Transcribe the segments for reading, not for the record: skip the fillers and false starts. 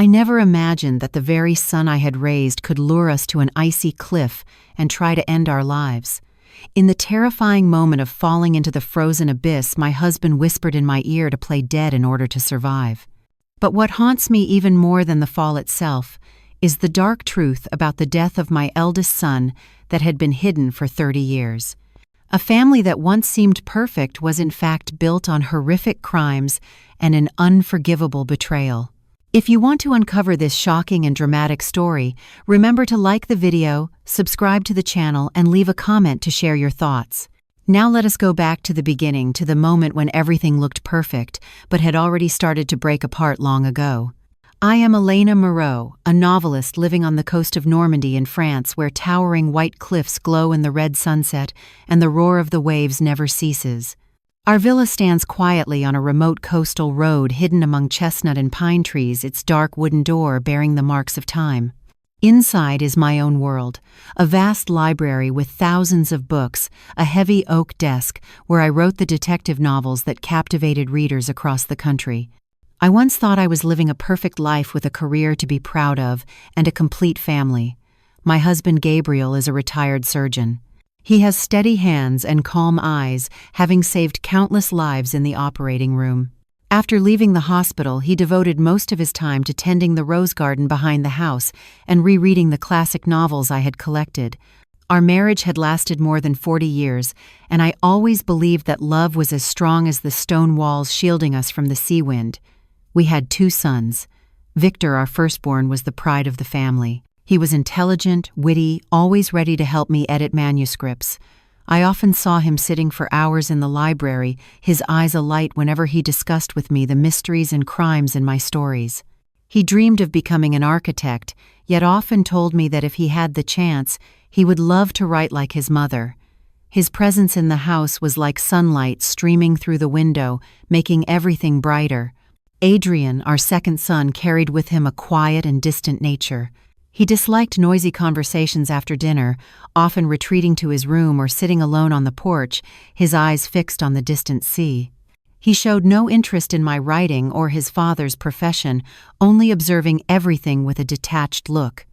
I never imagined that the very son I had raised could lure us to an icy cliff and try to end our lives. In the terrifying moment of falling into the frozen abyss, my husband whispered in my ear to play dead in order to survive. But what haunts me even more than the fall itself is the dark truth about the death of my eldest son that had been hidden for 30 years. A family that once seemed perfect was in fact built on horrific crimes and an unforgivable betrayal. If you want to uncover this shocking and dramatic story, remember to like the video, subscribe to the channel, and leave a comment to share your thoughts. Now let us go back to the beginning, to the moment when everything looked perfect, but had already started to break apart long ago. I am Elena Moreau, a novelist living on the coast of Normandy in France, where towering white cliffs glow in the red sunset and the roar of the waves never ceases. Our villa stands quietly on a remote coastal road hidden among chestnut and pine trees, its dark wooden door bearing the marks of time. Inside is my own world, a vast library with thousands of books, a heavy oak desk where I wrote the detective novels that captivated readers across the country. I once thought I was living a perfect life with a career to be proud of and a complete family. My husband Gabriel is a retired surgeon. He has steady hands and calm eyes, having saved countless lives in the operating room. After leaving the hospital, he devoted most of his time to tending the rose garden behind the house and rereading the classic novels I had collected. Our marriage had lasted more than 40 years, and I always believed that love was as strong as the stone walls shielding us from the sea wind. We had 2 sons. Victor, our firstborn, was the pride of the family. He was intelligent, witty, always ready to help me edit manuscripts. I often saw him sitting for hours in the library, his eyes alight whenever he discussed with me the mysteries and crimes in my stories. He dreamed of becoming an architect, yet often told me that if he had the chance, he would love to write like his mother. His presence in the house was like sunlight streaming through the window, making everything brighter. Adrian, our second son, carried with him a quiet and distant nature. He disliked noisy conversations after dinner, often retreating to his room or sitting alone on the porch, his eyes fixed on the distant sea. He showed no interest in my writing or his father's profession, only observing everything with a detached look.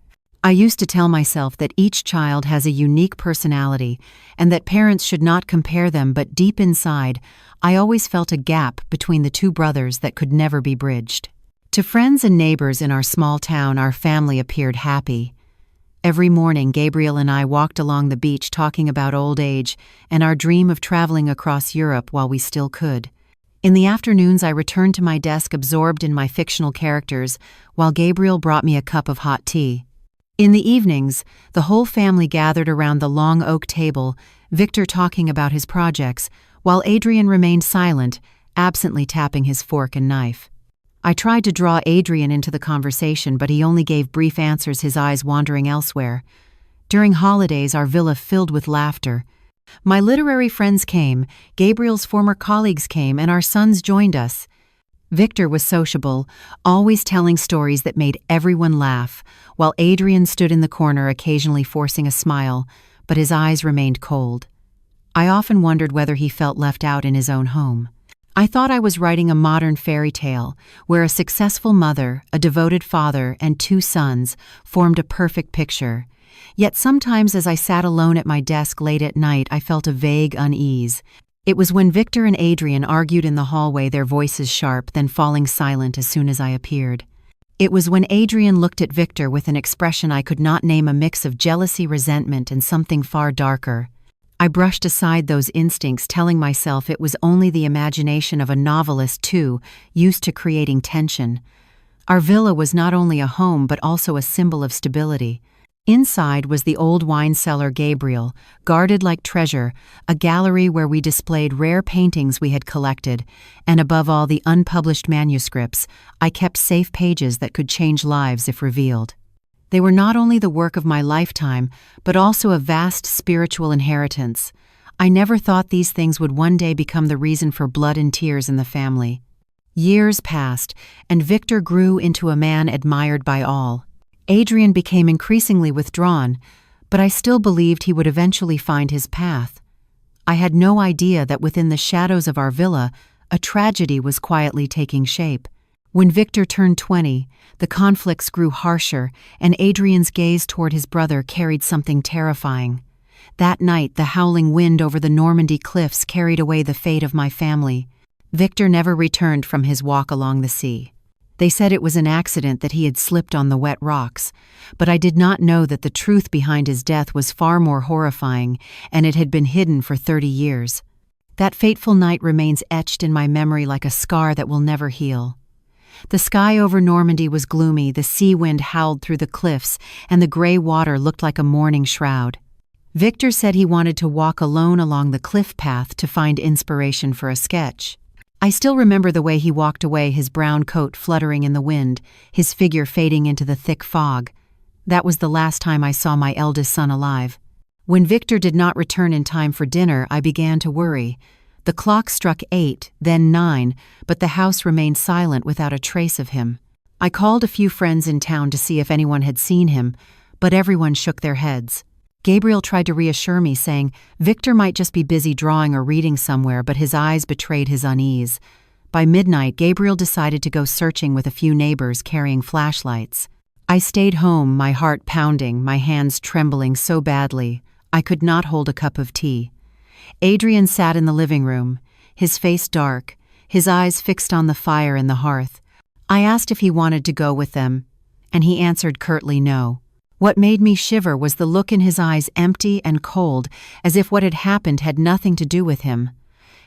I used to tell myself that each child has a unique personality and that parents should not compare them, but deep inside, I always felt a gap between the 2 brothers that could never be bridged. To friends and neighbors in our small town, our family appeared happy. Every morning, Gabriel and I walked along the beach talking about old age and our dream of traveling across Europe while we still could. In the afternoons, I returned to my desk absorbed in my fictional characters, while Gabriel brought me a cup of hot tea. In the evenings, the whole family gathered around the long oak table, Victor talking about his projects, while Adrian remained silent, absently tapping his fork and knife. I tried to draw Adrian into the conversation, but he only gave brief answers, his eyes wandering elsewhere. During holidays, our villa filled with laughter. My literary friends came, Gabriel's former colleagues came, and our sons joined us. Victor was sociable, always telling stories that made everyone laugh, while Adrian stood in the corner, occasionally forcing a smile, but his eyes remained cold. I often wondered whether he felt left out in his own home. I thought I was writing a modern fairy tale, where a successful mother, a devoted father, and 2 sons formed a perfect picture. Yet sometimes as I sat alone at my desk late at night, I felt a vague unease. It was when Victor and Adrian argued in the hallway, their voices sharp, then falling silent as soon as I appeared. It was when Adrian looked at Victor with an expression I could not name, a mix of jealousy, resentment, and something far darker. I brushed aside those instincts, telling myself it was only the imagination of a novelist too, used to creating tension. Our villa was not only a home but also a symbol of stability. Inside was the old wine cellar Gabriel, guarded like treasure, a gallery where we displayed rare paintings we had collected, and above all the unpublished manuscripts, I kept safe pages that could change lives if revealed. They were not only the work of my lifetime, but also a vast spiritual inheritance. I never thought these things would one day become the reason for blood and tears in the family. Years passed, and Victor grew into a man admired by all. Adrian became increasingly withdrawn, but I still believed he would eventually find his path. I had no idea that within the shadows of our villa, a tragedy was quietly taking shape. When Victor turned 20, the conflicts grew harsher, and Adrian's gaze toward his brother carried something terrifying. That night, the howling wind over the Normandy cliffs carried away the fate of my family. Victor never returned from his walk along the sea. They said it was an accident, that he had slipped on the wet rocks, but I did not know that the truth behind his death was far more horrifying, and it had been hidden for 30 years. That fateful night remains etched in my memory like a scar that will never heal. The sky over Normandy was gloomy, the sea wind howled through the cliffs, and the gray water looked like a mourning shroud. Victor said he wanted to walk alone along the cliff path to find inspiration for a sketch. I still remember the way he walked away, his brown coat fluttering in the wind, his figure fading into the thick fog. That was the last time I saw my eldest son alive. When Victor did not return in time for dinner, I began to worry. The clock struck 8, then 9, but the house remained silent without a trace of him. I called a few friends in town to see if anyone had seen him, but everyone shook their heads. Gabriel tried to reassure me, saying Victor might just be busy drawing or reading somewhere, but his eyes betrayed his unease. By midnight, Gabriel decided to go searching with a few neighbors carrying flashlights. I stayed home, my heart pounding, my hands trembling so badly I could not hold a cup of tea. Adrian sat in the living room, his face dark, his eyes fixed on the fire in the hearth. I asked if he wanted to go with them, and he answered curtly no. What made me shiver was the look in his eyes, empty and cold, as if what had happened had nothing to do with him.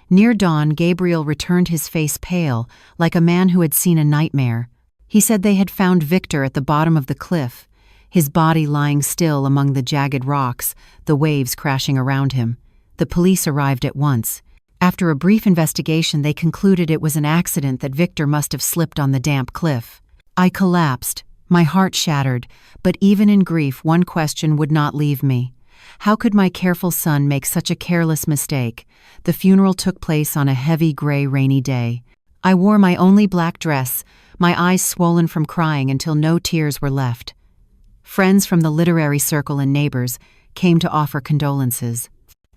Near dawn, Gabriel returned, his face pale, like a man who had seen a nightmare. He said they had found Victor at the bottom of the cliff, his body lying still among the jagged rocks, the waves crashing around him. The police arrived at once. After a brief investigation, they concluded it was an accident, that Victor must have slipped on the damp cliff. I collapsed, my heart shattered, but even in grief, one question would not leave me. How could my careful son make such a careless mistake? The funeral took place on a heavy, gray, rainy day. I wore my only black dress, my eyes swollen from crying until no tears were left. Friends from the literary circle and neighbors came to offer condolences.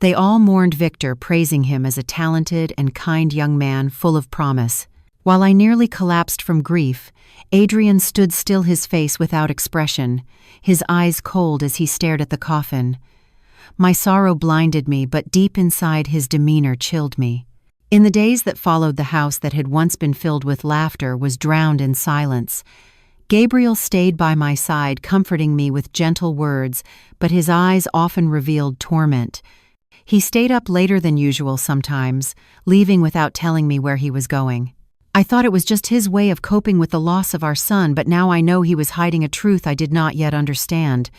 They all mourned Victor, praising him as a talented and kind young man full of promise. While I nearly collapsed from grief, Adrian stood still, his face without expression, his eyes cold as he stared at the coffin. My sorrow blinded me, but deep inside his demeanor chilled me. In the days that followed, the house that had once been filled with laughter was drowned in silence. Gabriel stayed by my side, comforting me with gentle words, but his eyes often revealed torment. He stayed up later than usual sometimes, leaving without telling me where he was going. I thought it was just his way of coping with the loss of our son, but now I know he was hiding a truth I did not yet understand.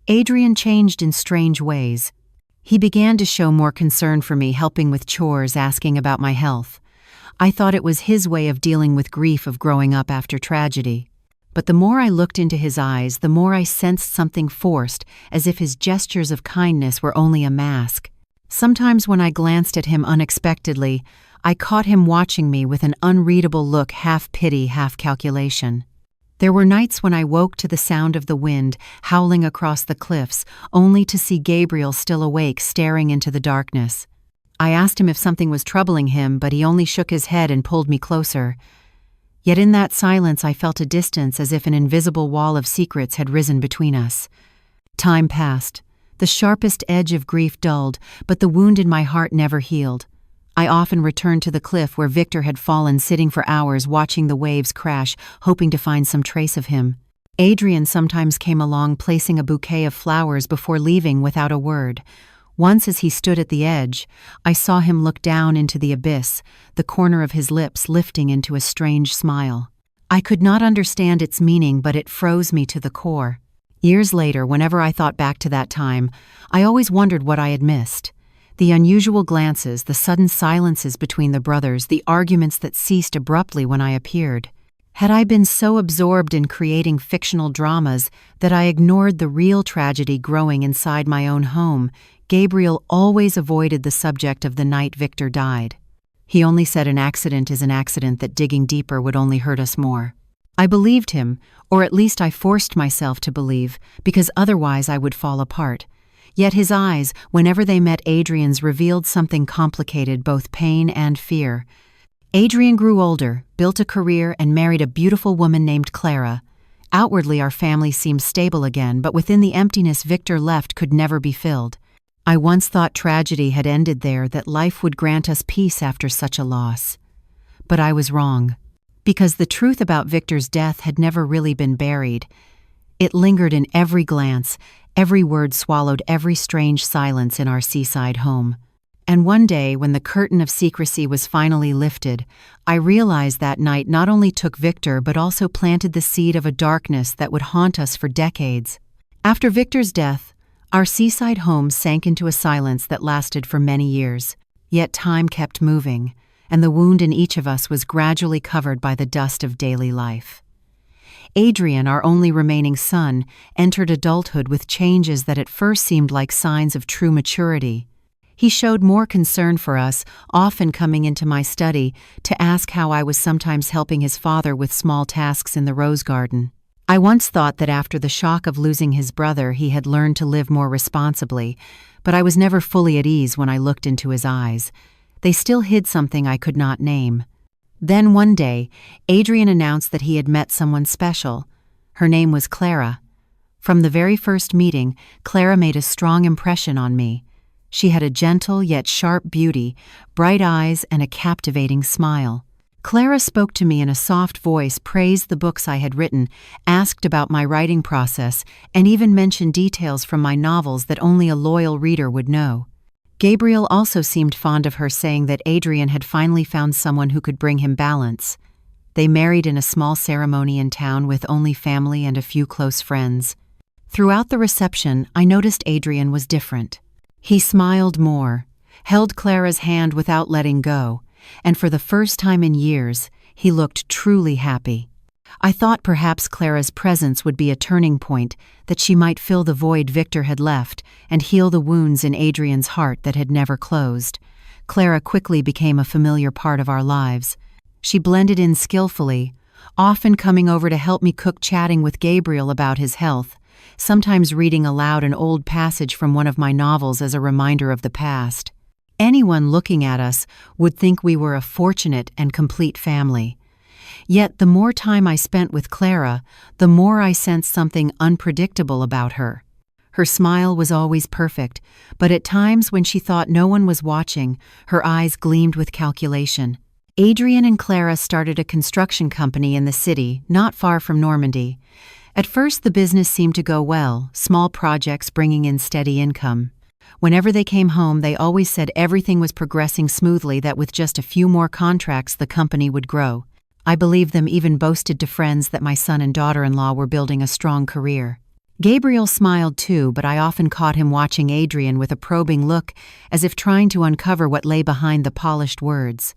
Adrian changed in strange ways. He began to show more concern for me, helping with chores, asking about my health. I thought it was his way of dealing with grief of growing up after tragedy. But the more I looked into his eyes, the more I sensed something forced, as if his gestures of kindness were only a mask. Sometimes when I glanced at him unexpectedly, I caught him watching me with an unreadable look, half pity, half calculation. There were nights when I woke to the sound of the wind howling across the cliffs, only to see Gabriel still awake, staring into the darkness. I asked him if something was troubling him, but he only shook his head and pulled me closer. Yet in that silence I felt a distance, as if an invisible wall of secrets had risen between us. Time passed. The sharpest edge of grief dulled, but the wound in my heart never healed. I often returned to the cliff where Victor had fallen, sitting for hours watching the waves crash, hoping to find some trace of him. Adrian sometimes came along, placing a bouquet of flowers before leaving without a word. Once, as he stood at the edge, I saw him look down into the abyss, the corner of his lips lifting into a strange smile. I could not understand its meaning, but it froze me to the core. Years later, whenever I thought back to that time, I always wondered what I had missed. The unusual glances, the sudden silences between the brothers, the arguments that ceased abruptly when I appeared. Had I been so absorbed in creating fictional dramas that I ignored the real tragedy growing inside my own home? Gabriel always avoided the subject of the night Victor died. He only said an accident is an accident, that digging deeper would only hurt us more. I believed him, or at least I forced myself to believe, because otherwise I would fall apart. Yet his eyes, whenever they met Adrian's, revealed something complicated, both pain and fear. Adrian grew older, built a career, and married a beautiful woman named Clara. Outwardly, our family seemed stable again, but within the emptiness Victor left could never be filled. I once thought tragedy had ended there, that life would grant us peace after such a loss. But I was wrong. Because the truth about Victor's death had never really been buried. It lingered in every glance, every word swallowed every strange silence in our seaside home. And one day, when the curtain of secrecy was finally lifted, I realized that night not only took Victor but also planted the seed of a darkness that would haunt us for decades. After Victor's death, our seaside home sank into a silence that lasted for many years. Yet time kept moving, and the wound in each of us was gradually covered by the dust of daily life. Adrian, our only remaining son, entered adulthood with changes that at first seemed like signs of true maturity. He showed more concern for us, often coming into my study to ask how I was sometimes helping his father with small tasks in the rose garden. I once thought that after the shock of losing his brother, he had learned to live more responsibly, but I was never fully at ease when I looked into his eyes. They still hid something I could not name. Then one day, Adrian announced that he had met someone special. Her name was Clara. From the very first meeting, Clara made a strong impression on me. She had a gentle yet sharp beauty, bright eyes, and a captivating smile. Clara spoke to me in a soft voice, praised the books I had written, asked about my writing process, and even mentioned details from my novels that only a loyal reader would know. Gabriel also seemed fond of her, saying that Adrian had finally found someone who could bring him balance. They married in a small ceremony in town with only family and a few close friends. Throughout the reception, I noticed Adrian was different. He smiled more, held Clara's hand without letting go, and for the first time in years, he looked truly happy. I thought perhaps Clara's presence would be a turning point, that she might fill the void Victor had left and heal the wounds in Adrian's heart that had never closed. Clara quickly became a familiar part of our lives. She blended in skillfully, often coming over to help me cook, chatting with Gabriel about his health, sometimes reading aloud an old passage from one of my novels as a reminder of the past. Anyone looking at us would think we were a fortunate and complete family. Yet the more time I spent with Clara, the more I sensed something unpredictable about her. Her smile was always perfect, but at times when she thought no one was watching, her eyes gleamed with calculation. Adrian and Clara started a construction company in the city, not far from Normandy. At first, the business seemed to go well, small projects bringing in steady income. Whenever they came home, they always said everything was progressing smoothly, that with just a few more contracts, the company would grow. I believed them, even boasted to friends that my son and daughter-in-law were building a strong career. Gabriel smiled too, but I often caught him watching Adrian with a probing look, as if trying to uncover what lay behind the polished words.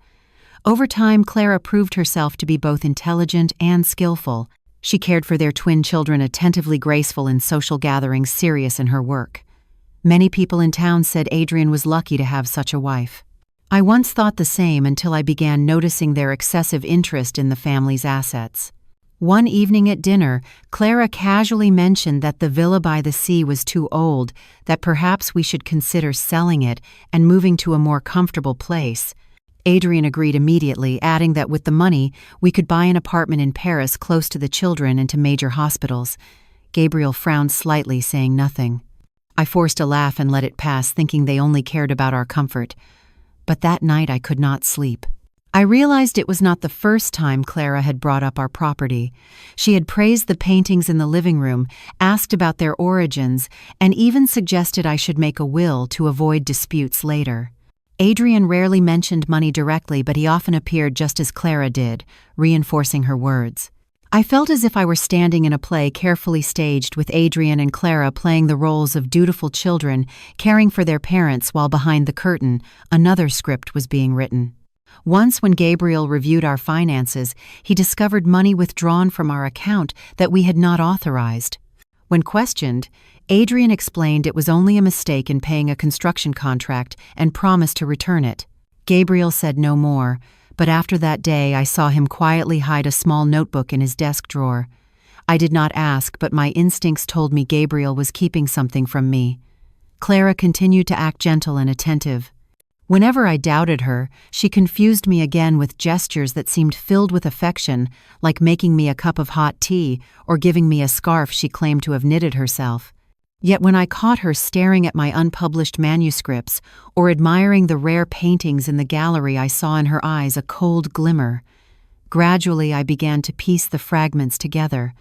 Over time, Clara proved herself to be both intelligent and skillful. She cared for their twin children, attentively graceful in social gatherings, serious in her work. Many people in town said Adrian was lucky to have such a wife. I once thought the same until I began noticing their excessive interest in the family's assets. One evening at dinner, Clara casually mentioned that the villa by the sea was too old, that perhaps we should consider selling it and moving to a more comfortable place. Adrian agreed immediately, adding that with the money, we could buy an apartment in Paris close to the children and to major hospitals. Gabriel frowned slightly, saying nothing. I forced a laugh and let it pass, thinking they only cared about our comfort. But that night I could not sleep. I realized it was not the first time Clara had brought up our property. She had praised the paintings in the living room, asked about their origins, and even suggested I should make a will to avoid disputes later. Adrian rarely mentioned money directly, but he often appeared just as Clara did, reinforcing her words. I felt as if I were standing in a play carefully staged, with Adrian and Clara playing the roles of dutiful children, caring for their parents, while behind the curtain, another script was being written. Once, when Gabriel reviewed our finances, he discovered money withdrawn from our account that we had not authorized. When questioned, Adrian explained it was only a mistake in paying a construction contract and promised to return it. Gabriel said no more, but after that day I saw him quietly hide a small notebook in his desk drawer. I did not ask, but my instincts told me Gabriel was keeping something from me. Clara continued to act gentle and attentive. Whenever I doubted her, she confused me again with gestures that seemed filled with affection, like making me a cup of hot tea or giving me a scarf she claimed to have knitted herself. Yet when I caught her staring at my unpublished manuscripts or admiring the rare paintings in the gallery, I saw in her eyes a cold glimmer. Gradually, I began to piece the fragments together.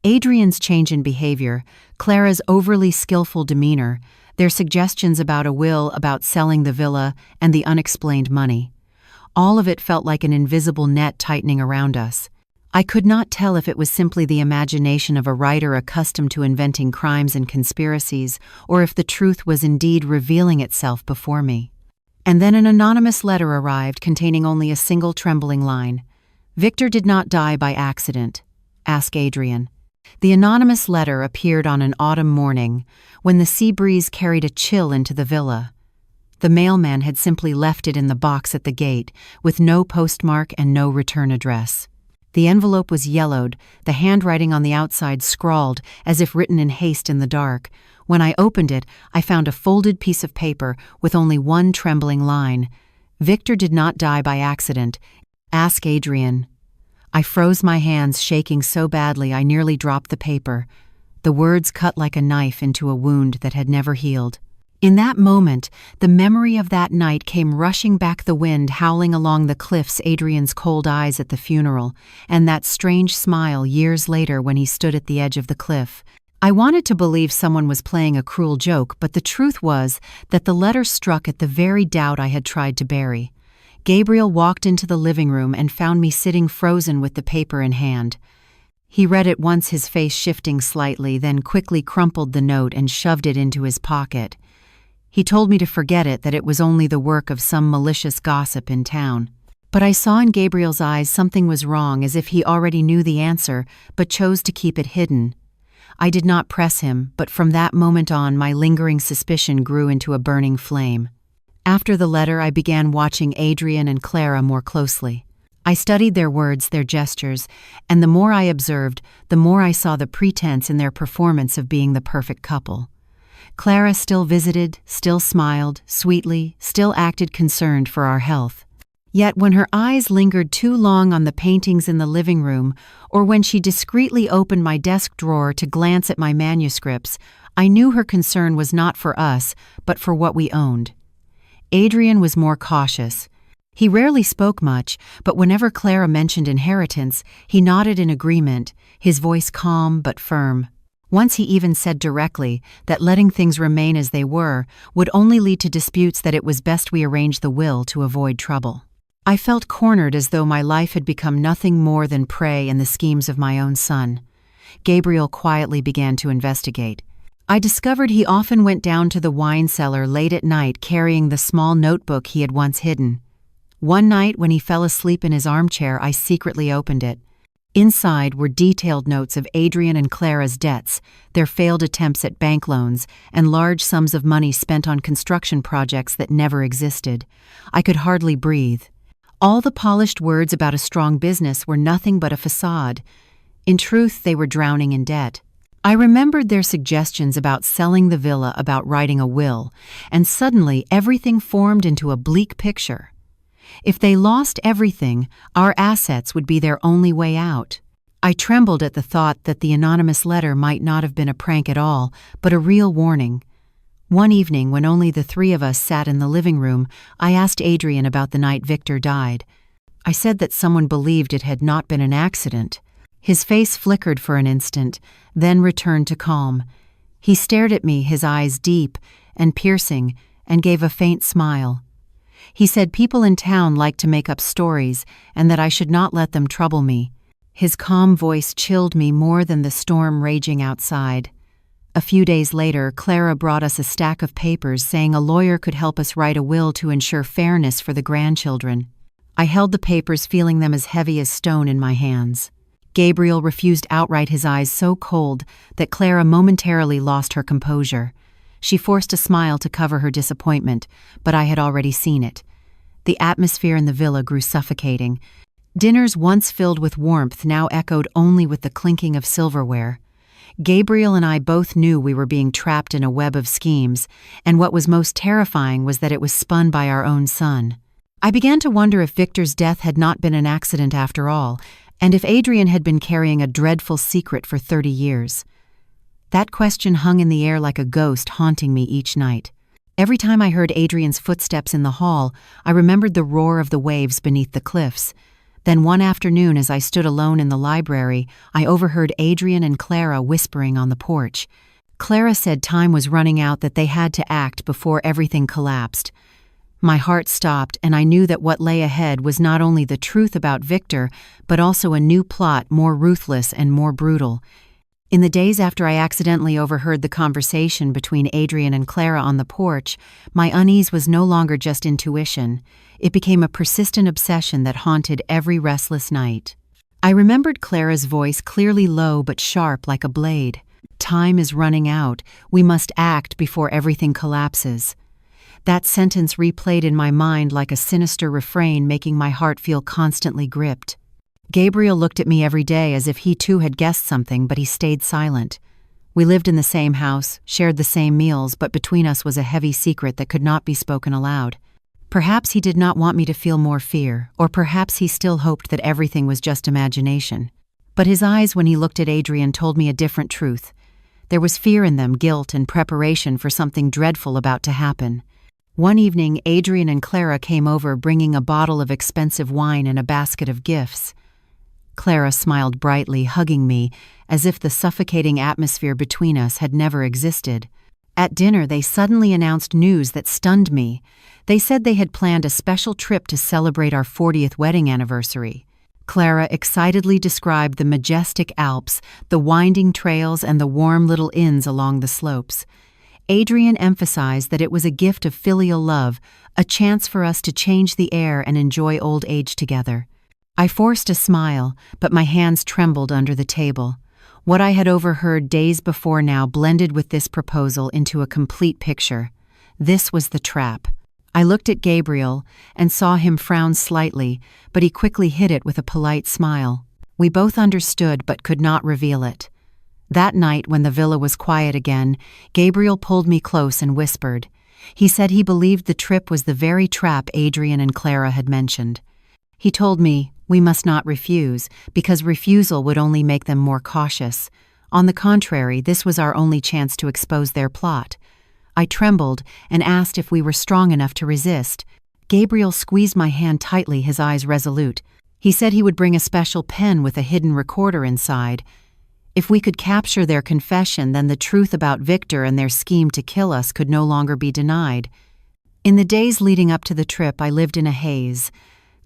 Adrian's change in behavior, Clara's overly skillful demeanor, their suggestions about a will, about selling the villa, and the unexplained money. All of it felt like an invisible net tightening around us. I could not tell if it was simply the imagination of a writer accustomed to inventing crimes and conspiracies, or if the truth was indeed revealing itself before me. And then an anonymous letter arrived containing only a single trembling line. "Victor did not die by accident. Ask Adrian." The anonymous letter appeared on an autumn morning, when the sea breeze carried a chill into the villa. The mailman had simply left it in the box at the gate, with no postmark and no return address. The envelope was yellowed, the handwriting on the outside scrawled, as if written in haste in the dark. When I opened it, I found a folded piece of paper with only one trembling line. "Victor did not die by accident. Ask Adrian." I froze my hands, shaking so badly I nearly dropped the paper. The words cut like a knife into a wound that had never healed. In that moment, the memory of that night came rushing back, the wind howling along the cliffs, Adrian's cold eyes at the funeral, and that strange smile years later when he stood at the edge of the cliff. I wanted to believe someone was playing a cruel joke, but the truth was that the letter struck at the very doubt I had tried to bury. Gabriel walked into the living room and found me sitting frozen with the paper in hand. He read it once, his face shifting slightly, then quickly crumpled the note and shoved it into his pocket. He told me to forget it, that it was only the work of some malicious gossip in town. But I saw in Gabriel's eyes something was wrong, as if he already knew the answer, but chose to keep it hidden. I did not press him, but from that moment on, my lingering suspicion grew into a burning flame. After the letter, I began watching Adrian and Clara more closely. I studied their words, their gestures, and the more I observed, the more I saw the pretense in their performance of being the perfect couple. Clara still visited, still smiled, sweetly, still acted concerned for our health. Yet when her eyes lingered too long on the paintings in the living room, or when she discreetly opened my desk drawer to glance at my manuscripts, I knew her concern was not for us, but for what we owned. Adrian was more cautious. He rarely spoke much, but whenever Clara mentioned inheritance, he nodded in agreement, his voice calm but firm. Once he even said directly that letting things remain as they were would only lead to disputes, that it was best we arrange the will to avoid trouble. I felt cornered, as though my life had become nothing more than prey in the schemes of my own son. Gabriel quietly began to investigate. I discovered he often went down to the wine cellar late at night carrying the small notebook he had once hidden. One night, when he fell asleep in his armchair, I secretly opened it. Inside were detailed notes of Adrian and Clara's debts, their failed attempts at bank loans, and large sums of money spent on construction projects that never existed. I could hardly breathe. All the polished words about a strong business were nothing but a facade. In truth, they were drowning in debt. I remembered their suggestions about selling the villa, about writing a will, and suddenly everything formed into a bleak picture. If they lost everything, our assets would be their only way out. I trembled at the thought that the anonymous letter might not have been a prank at all, but a real warning. One evening, when only the three of us sat in the living room, I asked Adrian about the night Victor died. I said that someone believed it had not been an accident. His face flickered for an instant, then returned to calm. He stared at me, his eyes deep and piercing, and gave a faint smile. He said people in town liked to make up stories, and that I should not let them trouble me. His calm voice chilled me more than the storm raging outside. A few days later, Clara brought us a stack of papers saying a lawyer could help us write a will to ensure fairness for the grandchildren. I held the papers, feeling them as heavy as stone in my hands. Gabriel refused outright, his eyes so cold that Clara momentarily lost her composure. She forced a smile to cover her disappointment, but I had already seen it. The atmosphere in the villa grew suffocating. Dinners once filled with warmth now echoed only with the clinking of silverware. Gabriel and I both knew we were being trapped in a web of schemes, and what was most terrifying was that it was spun by our own son. I began to wonder if Victor's death had not been an accident after all, and if Adrian had been carrying a dreadful secret for 30 years. That question hung in the air like a ghost, haunting me each night. Every time I heard Adrian's footsteps in the hall, I remembered the roar of the waves beneath the cliffs. Then one afternoon, as I stood alone in the library, I overheard Adrian and Clara whispering on the porch. Clara said time was running out, that they had to act before everything collapsed. My heart stopped, and I knew that what lay ahead was not only the truth about Victor, but also a new plot more ruthless and more brutal. In the days after I accidentally overheard the conversation between Adrian and Clara on the porch, my unease was no longer just intuition. It became a persistent obsession that haunted every restless night. I remembered Clara's voice, clearly low but sharp like a blade. "Time is running out. We must act before everything collapses." That sentence replayed in my mind like a sinister refrain, making my heart feel constantly gripped. Gabriel looked at me every day as if he too had guessed something, but he stayed silent. We lived in the same house, shared the same meals, but between us was a heavy secret that could not be spoken aloud. Perhaps he did not want me to feel more fear, or perhaps he still hoped that everything was just imagination. But his eyes, when he looked at Adrian, told me a different truth. There was fear in them, guilt, and preparation for something dreadful about to happen. One evening, Adrian and Clara came over, bringing a bottle of expensive wine and a basket of gifts. Clara smiled brightly, hugging me, as if the suffocating atmosphere between us had never existed. At dinner, they suddenly announced news that stunned me. They said they had planned a special trip to celebrate our 40th wedding anniversary. Clara excitedly described the majestic Alps, the winding trails, and the warm little inns along the slopes. Adrian emphasized that it was a gift of filial love, a chance for us to change the air and enjoy old age together. I forced a smile, but my hands trembled under the table. What I had overheard days before now blended with this proposal into a complete picture. This was the trap. I looked at Gabriel and saw him frown slightly, but he quickly hid it with a polite smile. We both understood but could not reveal it. That night, when the villa was quiet again, Gabriel pulled me close and whispered. He said he believed the trip was the very trap Adrian and Clara had mentioned. He told me we must not refuse, because refusal would only make them more cautious. On the contrary, this was our only chance to expose their plot. I trembled and asked if we were strong enough to resist. Gabriel squeezed my hand tightly, his eyes resolute. He said he would bring a special pen with a hidden recorder inside. If we could capture their confession, then the truth about Victor and their scheme to kill us could no longer be denied. In the days leading up to the trip, I lived in a haze.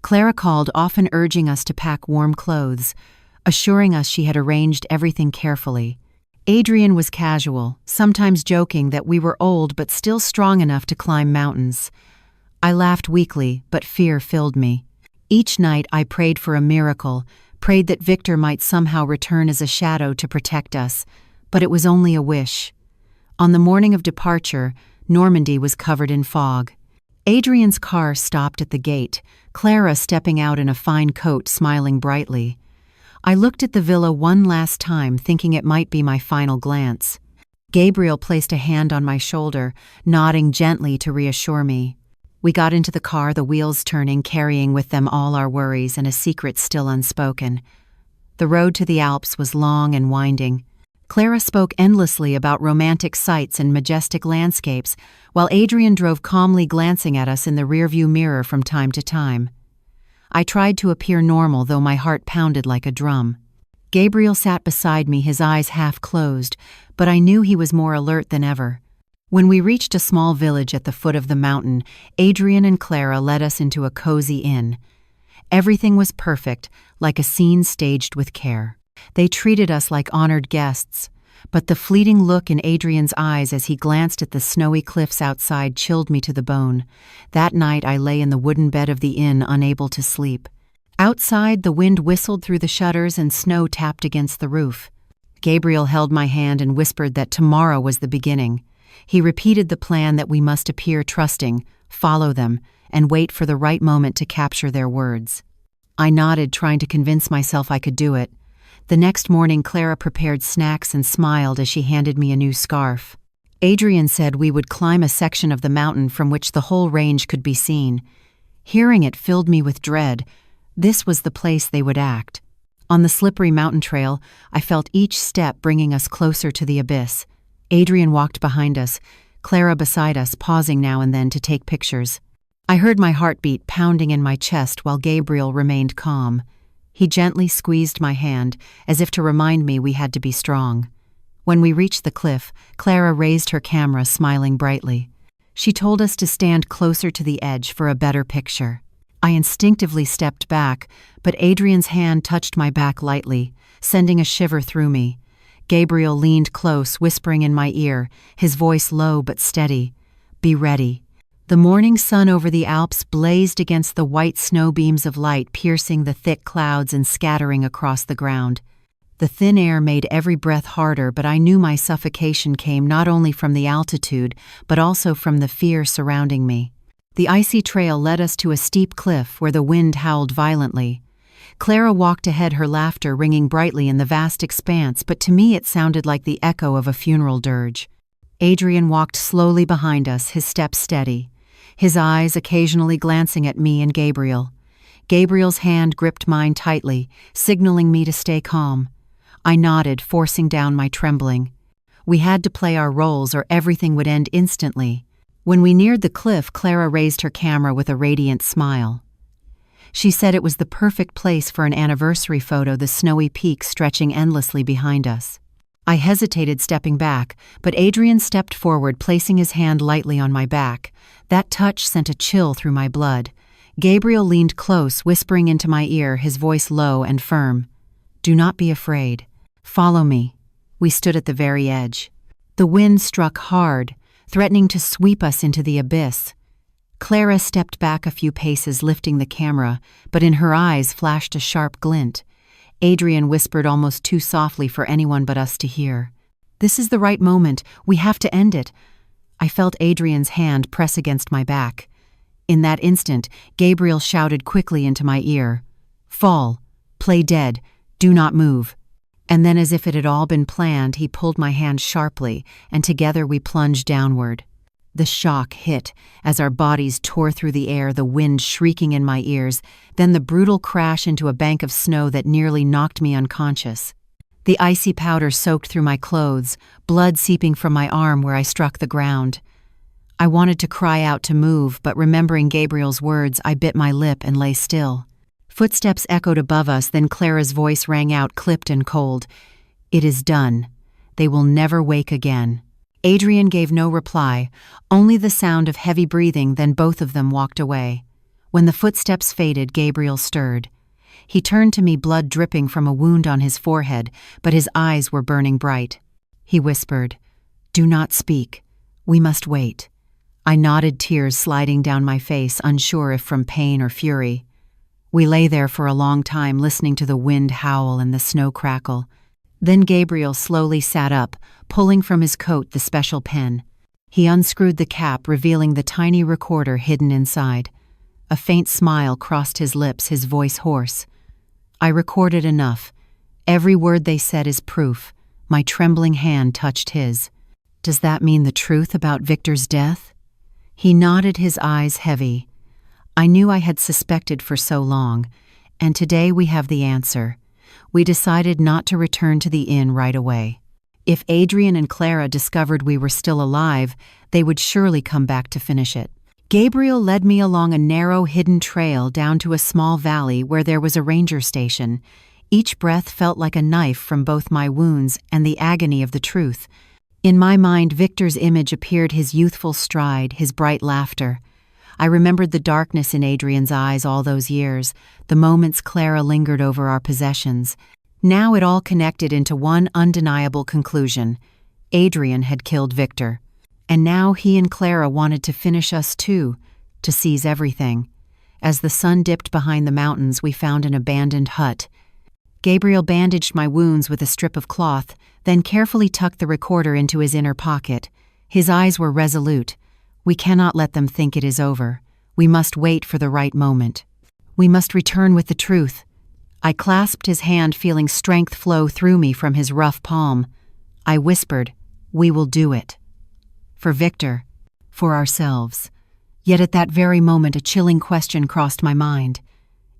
Clara called, often urging us to pack warm clothes, assuring us she had arranged everything carefully. Adrian was casual, sometimes joking that we were old but still strong enough to climb mountains. I laughed weakly, but fear filled me. Each night I prayed for a miracle, prayed that Victor might somehow return as a shadow to protect us, but it was only a wish. On the morning of departure, Normandy was covered in fog. Adrian's car stopped at the gate, Clara stepping out in a fine coat, smiling brightly. I looked at the villa one last time, thinking it might be my final glance. Gabriel placed a hand on my shoulder, nodding gently to reassure me. We got into the car, the wheels turning, carrying with them all our worries and a secret still unspoken. The road to the Alps was long and winding. Clara spoke endlessly about romantic sights and majestic landscapes, while Adrian drove calmly, glancing at us in the rearview mirror from time to time. I tried to appear normal, though my heart pounded like a drum. Gabriel sat beside me, his eyes half closed, but I knew he was more alert than ever. When we reached a small village at the foot of the mountain, Adrian and Clara led us into a cozy inn. Everything was perfect, like a scene staged with care. They treated us like honored guests, but the fleeting look in Adrian's eyes as he glanced at the snowy cliffs outside chilled me to the bone. That night I lay in the wooden bed of the inn, unable to sleep. Outside, the wind whistled through the shutters and snow tapped against the roof. Gabriel held my hand and whispered that tomorrow was the beginning. He repeated the plan, that we must appear trusting, follow them, and wait for the right moment to capture their words. I nodded, trying to convince myself I could do it. The next morning, Clara prepared snacks and smiled as she handed me a new scarf. Adrian said we would climb a section of the mountain from which the whole range could be seen. Hearing it filled me with dread. This was the place they would act. On the slippery mountain trail, I felt each step bringing us closer to the abyss. Adrian walked behind us, Clara beside us, pausing now and then to take pictures. I heard my heartbeat pounding in my chest while Gabriel remained calm. He gently squeezed my hand, as if to remind me we had to be strong. When we reached the cliff, Clara raised her camera, smiling brightly. She told us to stand closer to the edge for a better picture. I instinctively stepped back, but Adrian's hand touched my back lightly, sending a shiver through me. Gabriel leaned close, whispering in my ear, his voice low but steady. "Be ready." The morning sun over the Alps blazed against the white snow beams of light, piercing the thick clouds and scattering across the ground. The thin air made every breath harder, but I knew my suffocation came not only from the altitude, but also from the fear surrounding me. The icy trail led us to a steep cliff where the wind howled violently. Clara walked ahead, her laughter ringing brightly in the vast expanse, but to me it sounded like the echo of a funeral dirge. Adrian walked slowly behind us, his steps steady, his eyes occasionally glancing at me and Gabriel. Gabriel's hand gripped mine tightly, signaling me to stay calm. I nodded, forcing down my trembling. We had to play our roles or everything would end instantly. When we neared the cliff, Clara raised her camera with a radiant smile. She said it was the perfect place for an anniversary photo, the snowy peaks stretching endlessly behind us. I hesitated, stepping back, but Adrian stepped forward, placing his hand lightly on my back. That touch sent a chill through my blood. Gabriel leaned close, whispering into my ear, his voice low and firm. "Do not be afraid. Follow me." We stood at the very edge. The wind struck hard, threatening to sweep us into the abyss. Clara stepped back a few paces, lifting the camera, but in her eyes flashed a sharp glint. Adrian whispered almost too softly for anyone but us to hear. "This is the right moment. We have to end it." I felt Adrian's hand press against my back. In that instant, Gabriel shouted quickly into my ear, "Fall. Play dead. Do not move." And then, as if it had all been planned, he pulled my hand sharply, and together we plunged downward. The shock hit as our bodies tore through the air, the wind shrieking in my ears, then the brutal crash into a bank of snow that nearly knocked me unconscious. The icy powder soaked through my clothes, blood seeping from my arm where I struck the ground. I wanted to cry out to move, but remembering Gabriel's words, I bit my lip and lay still. Footsteps echoed above us, then Clara's voice rang out, clipped and cold. "It is done. They will never wake again." Adrian gave no reply, only the sound of heavy breathing, then both of them walked away. When the footsteps faded, Gabriel stirred. He turned to me, blood dripping from a wound on his forehead, but his eyes were burning bright. He whispered, "Do not speak. We must wait." I nodded, tears sliding down my face, unsure if from pain or fury. We lay there for a long time, listening to the wind howl and the snow crackle. Then Gabriel slowly sat up, pulling from his coat the special pen. He unscrewed the cap, revealing the tiny recorder hidden inside. A faint smile crossed his lips, his voice hoarse. "I recorded enough. Every word they said is proof." My trembling hand touched his. "Does that mean the truth about Victor's death?" He nodded, his eyes heavy. I knew I had suspected for so long, and today we have the answer. We decided not to return to the inn right away. If Adrian and Clara discovered we were still alive, they would surely come back to finish it. Gabriel led me along a narrow, hidden trail down to a small valley where there was a ranger station. Each breath felt like a knife from both my wounds and the agony of the truth. In my mind, Victor's image appeared, his youthful stride, his bright laughter. I remembered the darkness in Adrian's eyes all those years, the moments Clara lingered over our possessions. Now it all connected into one undeniable conclusion. Adrian had killed Victor. And now he and Clara wanted to finish us too, to seize everything. As the sun dipped behind the mountains, we found an abandoned hut. Gabriel bandaged my wounds with a strip of cloth, then carefully tucked the recorder into his inner pocket. His eyes were resolute. "We cannot let them think it is over. We must wait for the right moment. We must return with the truth." I clasped his hand, feeling strength flow through me from his rough palm. I whispered, "We will do it. For Victor. For ourselves." Yet at that very moment a chilling question crossed my mind.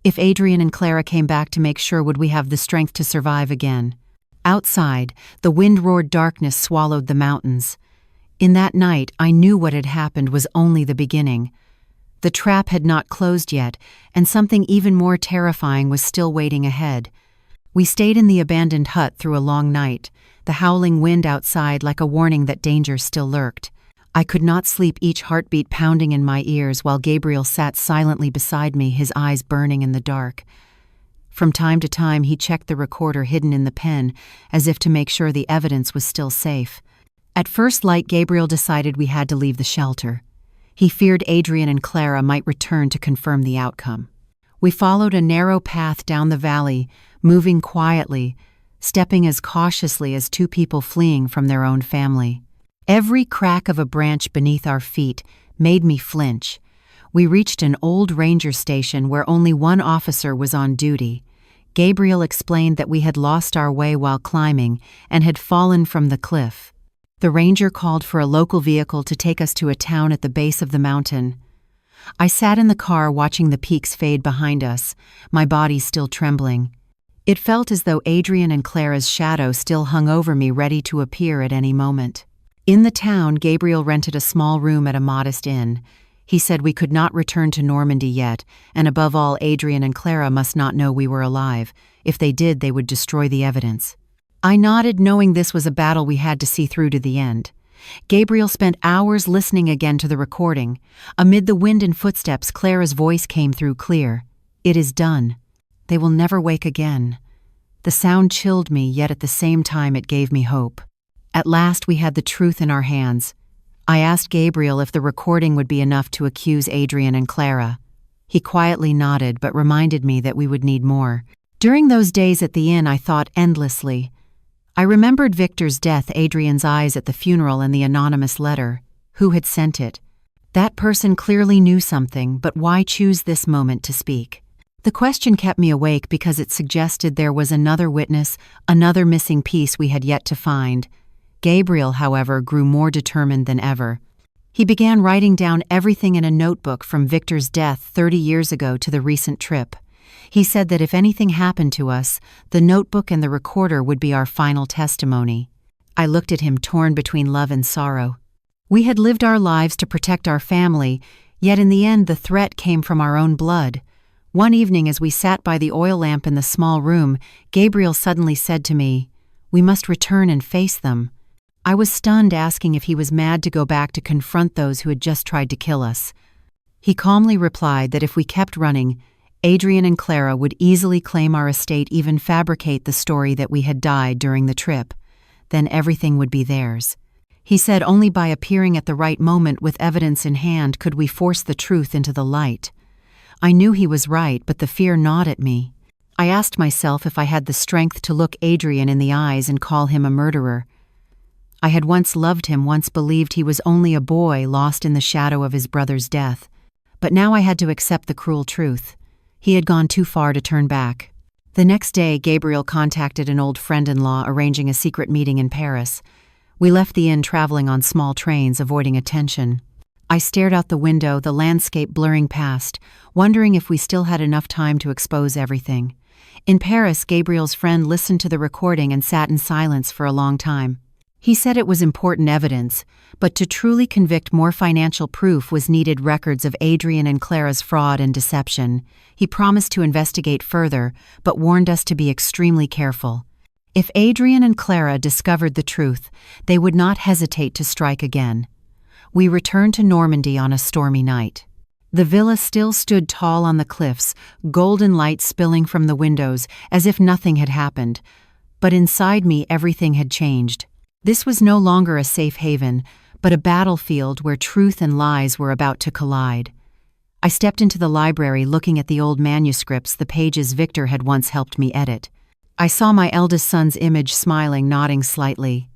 If Adrian and Clara came back to make sure, would we have the strength to survive again? Outside, the wind-roared darkness swallowed the mountains. In that night, I knew what had happened was only the beginning. The trap had not closed yet, and something even more terrifying was still waiting ahead. We stayed in the abandoned hut through a long night, the howling wind outside like a warning that danger still lurked. I could not sleep, each heartbeat pounding in my ears, while Gabriel sat silently beside me, his eyes burning in the dark. From time to time, he checked the recorder hidden in the pen, as if to make sure the evidence was still safe. At first light, Gabriel decided we had to leave the shelter. He feared Adrian and Clara might return to confirm the outcome. We followed a narrow path down the valley, moving quietly, stepping as cautiously as two people fleeing from their own family. Every crack of a branch beneath our feet made me flinch. We reached an old ranger station where only one officer was on duty. Gabriel explained that we had lost our way while climbing and had fallen from the cliff. The ranger called for a local vehicle to take us to a town at the base of the mountain. I sat in the car watching the peaks fade behind us, my body still trembling. It felt as though Adrian and Clara's shadow still hung over me, ready to appear at any moment. In the town, Gabriel rented a small room at a modest inn. He said we could not return to Normandy yet, and above all, Adrian and Clara must not know we were alive. If they did, they would destroy the evidence. I nodded, knowing this was a battle we had to see through to the end. Gabriel spent hours listening again to the recording. Amid the wind and footsteps, Clara's voice came through clear. "It is done. They will never wake again." The sound chilled me, yet at the same time it gave me hope. At last we had the truth in our hands. I asked Gabriel if the recording would be enough to accuse Adrian and Clara. He quietly nodded, but reminded me that we would need more. During those days at the inn, I thought endlessly. I remembered Victor's death, Adrian's eyes at the funeral, and the anonymous letter. Who had sent it? That person clearly knew something, but why choose this moment to speak? The question kept me awake because it suggested there was another witness, another missing piece we had yet to find. Gabriel, however, grew more determined than ever. He began writing down everything in a notebook, from Victor's death 30 years ago to the recent trip. He said that if anything happened to us, the notebook and the recorder would be our final testimony. I looked at him, torn between love and sorrow. We had lived our lives to protect our family, yet in the end the threat came from our own blood. One evening, as we sat by the oil lamp in the small room, Gabriel suddenly said to me, "We must return and face them." I was stunned, asking if he was mad to go back to confront those who had just tried to kill us. He calmly replied that if we kept running, Adrian and Clara would easily claim our estate, even fabricate the story that we had died during the trip. Then everything would be theirs. He said only by appearing at the right moment with evidence in hand could we force the truth into the light. I knew he was right, but the fear gnawed at me. I asked myself if I had the strength to look Adrian in the eyes and call him a murderer. I had once loved him, once believed he was only a boy lost in the shadow of his brother's death. But now I had to accept the cruel truth. He had gone too far to turn back. The next day, Gabriel contacted an old friend-in-law, arranging a secret meeting in Paris. We left the inn, traveling on small trains, avoiding attention. I stared out the window, the landscape blurring past, wondering if we still had enough time to expose everything. In Paris, Gabriel's friend listened to the recording and sat in silence for a long time. He said it was important evidence, but to truly convict, more financial proof was needed, records of Adrian and Clara's fraud and deception. He promised to investigate further, but warned us to be extremely careful. If Adrian and Clara discovered the truth, they would not hesitate to strike again. We returned to Normandy on a stormy night. The villa still stood tall on the cliffs, golden light spilling from the windows, as if nothing had happened. But inside me, everything had changed. This was no longer a safe haven, but a battlefield where truth and lies were about to collide. I stepped into the library, looking at the old manuscripts, the pages Victor had once helped me edit. I saw my eldest son's image, smiling, nodding slightly.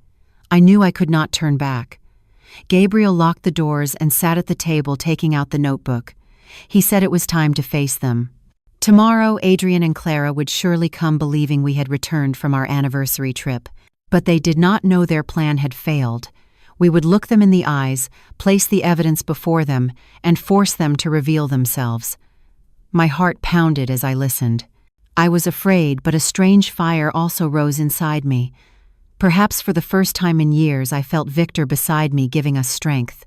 I knew I could not turn back. Gabriel locked the doors and sat at the table, taking out the notebook. He said it was time to face them. Tomorrow, Adrian and Clara would surely come believing we had returned from our anniversary trip. But they did not know their plan had failed. We would look them in the eyes, place the evidence before them, and force them to reveal themselves. My heart pounded as I listened. I was afraid, but a strange fire also rose inside me. Perhaps for the first time in years, I felt Victor beside me, giving us strength.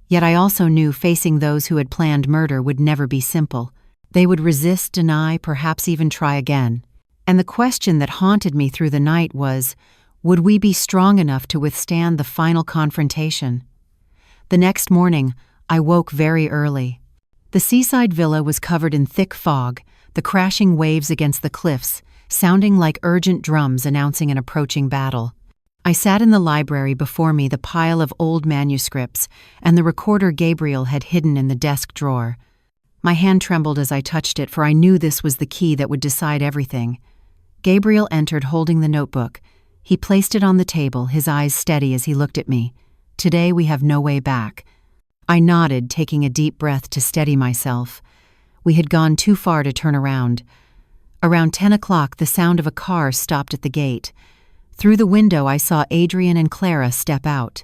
Yet I also knew facing those who had planned murder would never be simple. They would resist, deny, perhaps even try again. And the question that haunted me through the night was, would we be strong enough to withstand the final confrontation? The next morning, I woke very early. The seaside villa was covered in thick fog, the crashing waves against the cliffs, sounding like urgent drums announcing an approaching battle. I sat in the library, before me the pile of old manuscripts and the recorder Gabriel had hidden in the desk drawer. My hand trembled as I touched it, for I knew this was the key that would decide everything. Gabriel entered holding the notebook. He placed it on the table, his eyes steady as he looked at me. Today we have no way back. I nodded, taking a deep breath to steady myself. We had gone too far to turn around. Around 10 o'clock, the sound of a car stopped at the gate. Through the window, I saw Adrian and Clara step out.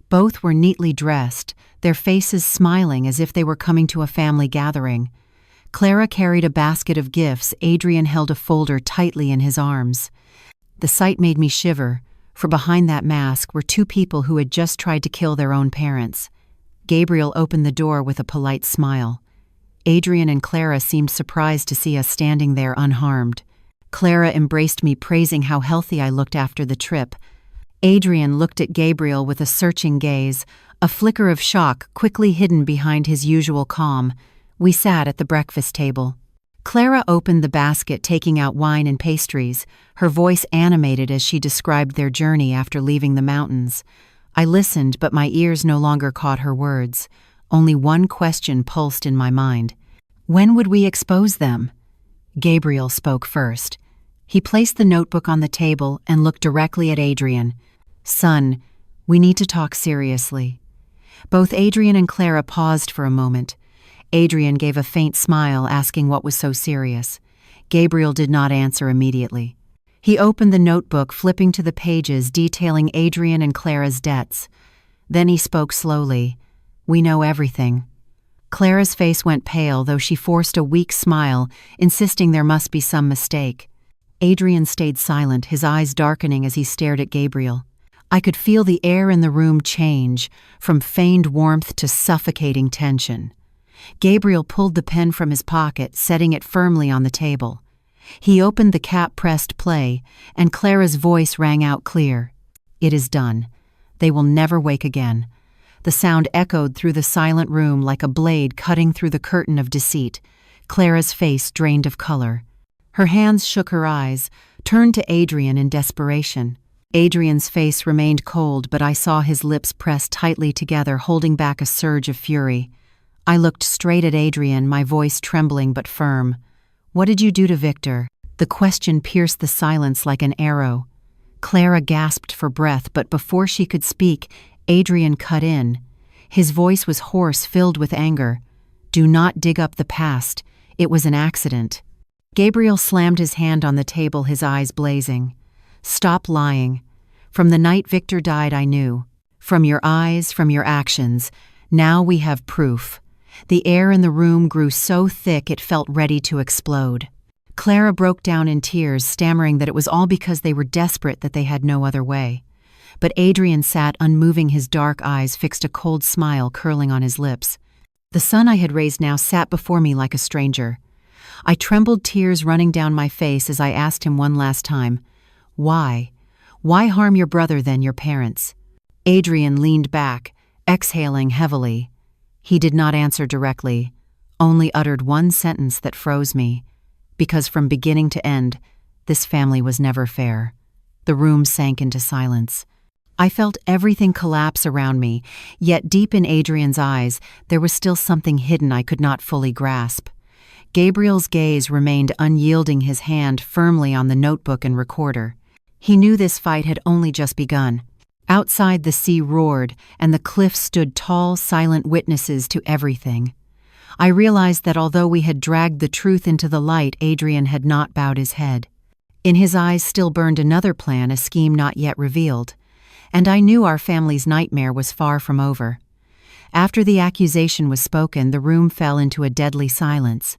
Both were neatly dressed, their faces smiling as if they were coming to a family gathering. Clara carried a basket of gifts. Adrian held a folder tightly in his arms. The sight made me shiver, for behind that mask were two people who had just tried to kill their own parents. Gabriel opened the door with a polite smile. Adrian and Clara seemed surprised to see us standing there unharmed. Clara embraced me, praising how healthy I looked after the trip. Adrian looked at Gabriel with a searching gaze, a flicker of shock quickly hidden behind his usual calm. We sat at the breakfast table. Clara opened the basket, taking out wine and pastries, her voice animated as she described their journey after leaving the mountains. I listened, but my ears no longer caught her words. Only one question pulsed in my mind. When would we expose them? Gabriel spoke first. He placed the notebook on the table and looked directly at Adrian. Son, we need to talk seriously. Both Adrian and Clara paused for a moment. Adrian gave a faint smile, asking what was so serious. Gabriel did not answer immediately. He opened the notebook, flipping to the pages detailing Adrian and Clara's debts. Then he spoke slowly. We know everything. Clara's face went pale, though she forced a weak smile, insisting there must be some mistake. Adrian stayed silent, his eyes darkening as he stared at Gabriel. I could feel the air in the room change, from feigned warmth to suffocating tension. Gabriel pulled the pen from his pocket, setting it firmly on the table. He opened the cap, pressed play, and Clara's voice rang out clear. It is done. They will never wake again. The sound echoed through the silent room like a blade cutting through the curtain of deceit. Clara's face drained of color. Her hands shook, her eyes turned to Adrian in desperation. Adrian's face remained cold, but I saw his lips pressed tightly together, holding back a surge of fury. I looked straight at Adrian, my voice trembling but firm. What did you do to Victor? The question pierced the silence like an arrow. Clara gasped for breath, but before she could speak, Adrian cut in. His voice was hoarse, filled with anger. Do not dig up the past. It was an accident. Gabriel slammed his hand on the table, his eyes blazing. Stop lying. From the night Victor died, I knew. From your eyes, from your actions. Now we have proof. The air in the room grew so thick it felt ready to explode. Clara broke down in tears, stammering that it was all because they were desperate, that they had no other way. But Adrian sat unmoving, his dark eyes fixed, a cold smile curling on his lips. The son I had raised now sat before me like a stranger. I trembled, tears running down my face as I asked him one last time, Why? Why harm your brother, then your parents? Adrian leaned back, exhaling heavily. He did not answer directly, only uttered one sentence that froze me. Because from beginning to end, this family was never fair. The room sank into silence. I felt everything collapse around me, yet deep in Adrian's eyes, there was still something hidden I could not fully grasp. Gabriel's gaze remained unyielding, his hand firmly on the notebook and recorder. He knew this fight had only just begun. Outside, the sea roared, and the cliffs stood tall, silent witnesses to everything. I realized that although we had dragged the truth into the light, Adrian had not bowed his head. In his eyes still burned another plan, a scheme not yet revealed. And I knew our family's nightmare was far from over. After the accusation was spoken, the room fell into a deadly silence.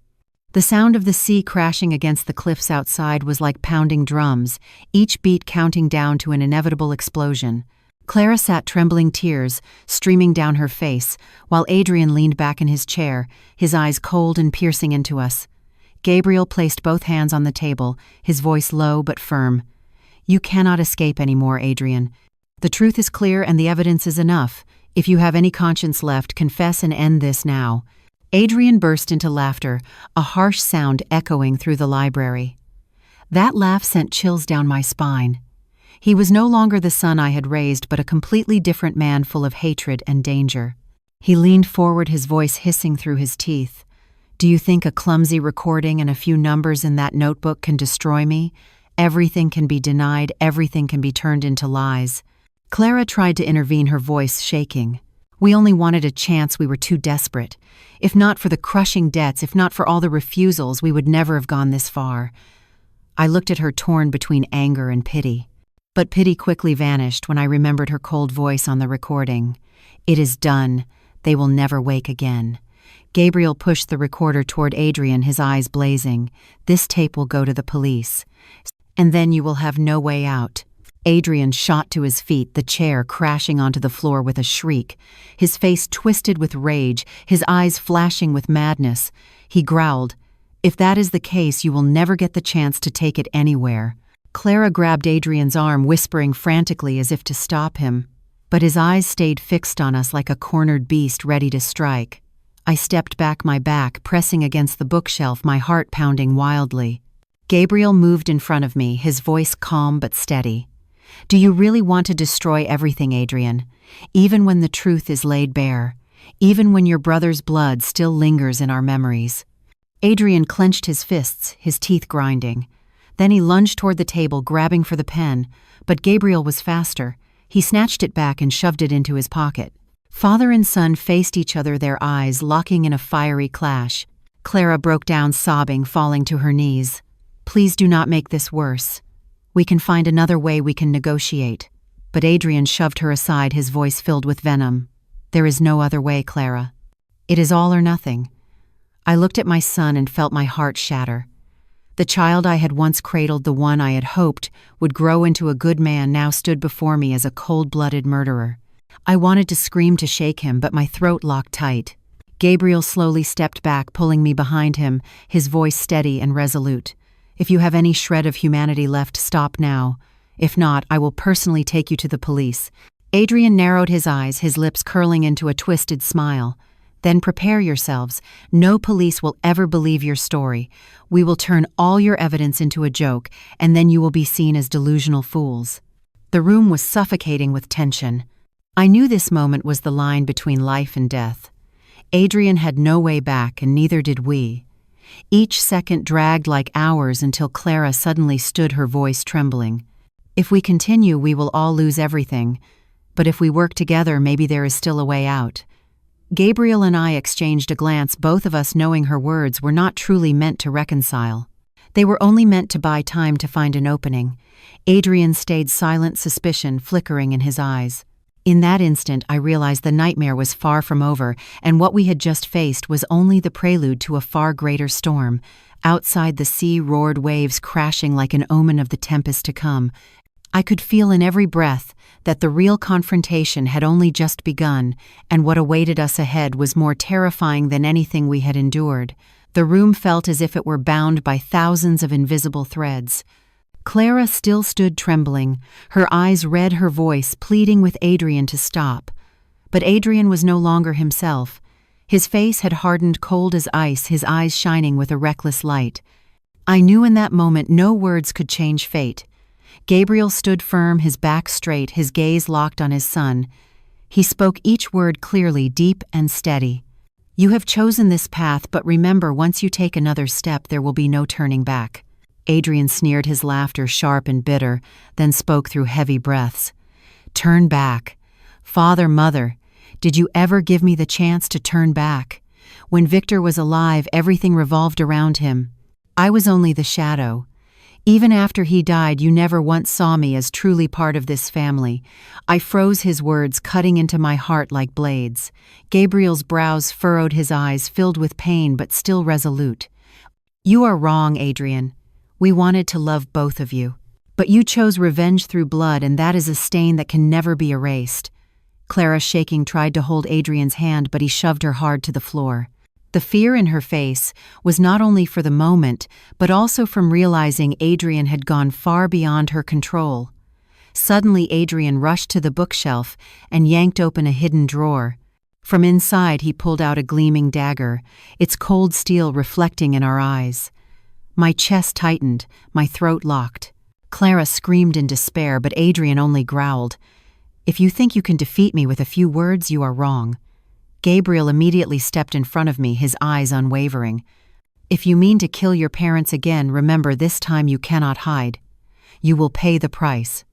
The sound of the sea crashing against the cliffs outside was like pounding drums, each beat counting down to an inevitable explosion. Clara sat trembling, tears streaming down her face, while Adrian leaned back in his chair, his eyes cold and piercing into us. Gabriel placed both hands on the table, his voice low but firm. "You cannot escape anymore, Adrian. The truth is clear and the evidence is enough. If you have any conscience left, confess and end this now." Adrian burst into laughter, a harsh sound echoing through the library. That laugh sent chills down my spine. He was no longer the son I had raised, but a completely different man full of hatred and danger. He leaned forward, his voice hissing through his teeth. "Do you think a clumsy recording and a few numbers in that notebook can destroy me? Everything can be denied, everything can be turned into lies." Clara tried to intervene, her voice shaking. "We only wanted a chance, we were too desperate. If not for the crushing debts, if not for all the refusals, we would never have gone this far." I looked at her, torn between anger and pity. But pity quickly vanished when I remembered her cold voice on the recording. "It is done. They will never wake again." Gabriel pushed the recorder toward Adrian, his eyes blazing. "This tape will go to the police. And then you will have no way out." Adrian shot to his feet, the chair crashing onto the floor with a shriek. His face twisted with rage, his eyes flashing with madness. He growled, "If that is the case, you will never get the chance to take it anywhere." Clara grabbed Adrian's arm, whispering frantically as if to stop him. But his eyes stayed fixed on us like a cornered beast ready to strike. I stepped back, my back pressing against the bookshelf, my heart pounding wildly. Gabriel moved in front of me, his voice calm but steady. "Do you really want to destroy everything, Adrian? Even when the truth is laid bare? Even when your brother's blood still lingers in our memories?" Adrian clenched his fists, his teeth grinding. Then he lunged toward the table, grabbing for the pen, but Gabriel was faster. He snatched it back and shoved it into his pocket. Father and son faced each other, their eyes locking in a fiery clash. Clara broke down, sobbing, falling to her knees. "Please do not make this worse. We can find another way, we can negotiate." But Adrian shoved her aside, his voice filled with venom. "There is no other way, Clara. It is all or nothing." I looked at my son and felt my heart shatter. The child I had once cradled, the one I had hoped would grow into a good man, now stood before me as a cold-blooded murderer. I wanted to scream, to shake him, but my throat locked tight. Gabriel slowly stepped back, pulling me behind him, his voice steady and resolute. "If you have any shred of humanity left, stop now. If not, I will personally take you to the police." Adrian narrowed his eyes, his lips curling into a twisted smile. "Then prepare yourselves. No police will ever believe your story. We will turn all your evidence into a joke, and then you will be seen as delusional fools." The room was suffocating with tension. I knew this moment was the line between life and death. Adrian had no way back, and neither did we. Each second dragged like hours until Clara suddenly stood, her voice trembling. "If we continue, we will all lose everything. But if we work together, maybe there is still a way out." Gabriel and I exchanged a glance, both of us knowing her words were not truly meant to reconcile. They were only meant to buy time to find an opening. Adrian stayed silent, suspicion flickering in his eyes. In that instant, I realized the nightmare was far from over, and what we had just faced was only the prelude to a far greater storm. Outside, the sea roared, waves crashing like an omen of the tempest to come. I could feel in every breath that the real confrontation had only just begun, and what awaited us ahead was more terrifying than anything we had endured. The room felt as if it were bound by thousands of invisible threads. Clara still stood trembling, her eyes red, her voice pleading with Adrian to stop. But Adrian was no longer himself. His face had hardened cold as ice, his eyes shining with a reckless light. I knew in that moment no words could change fate. Gabriel stood firm, his back straight, his gaze locked on his son. He spoke each word clearly, deep and steady. "You have chosen this path, but remember, once you take another step, there will be no turning back." Adrian sneered, his laughter sharp and bitter, then spoke through heavy breaths. "Turn back. Father, mother, did you ever give me the chance to turn back? When Victor was alive, everything revolved around him. I was only the shadow. Even after he died, you never once saw me as truly part of this family. I froze, his words cutting into my heart like blades. Gabriel's brows furrowed, his eyes filled with pain but still resolute. You are wrong, Adrian. We wanted to love both of you. But you chose revenge through blood, and that is a stain that can never be erased. Clara, shaking, tried to hold Adrian's hand, but he shoved her hard to the floor. The fear in her face was not only for the moment, but also from realizing Adrian had gone far beyond her control. Suddenly, Adrian rushed to the bookshelf and yanked open a hidden drawer. From inside, he pulled out a gleaming dagger, its cold steel reflecting in our eyes. My chest tightened, my throat locked. Clara screamed in despair, but Adrian only growled. If you think you can defeat me with a few words, you are wrong. Gabriel immediately stepped in front of me, his eyes unwavering. If you mean to kill your parents again, remember this time you cannot hide. You will pay the price.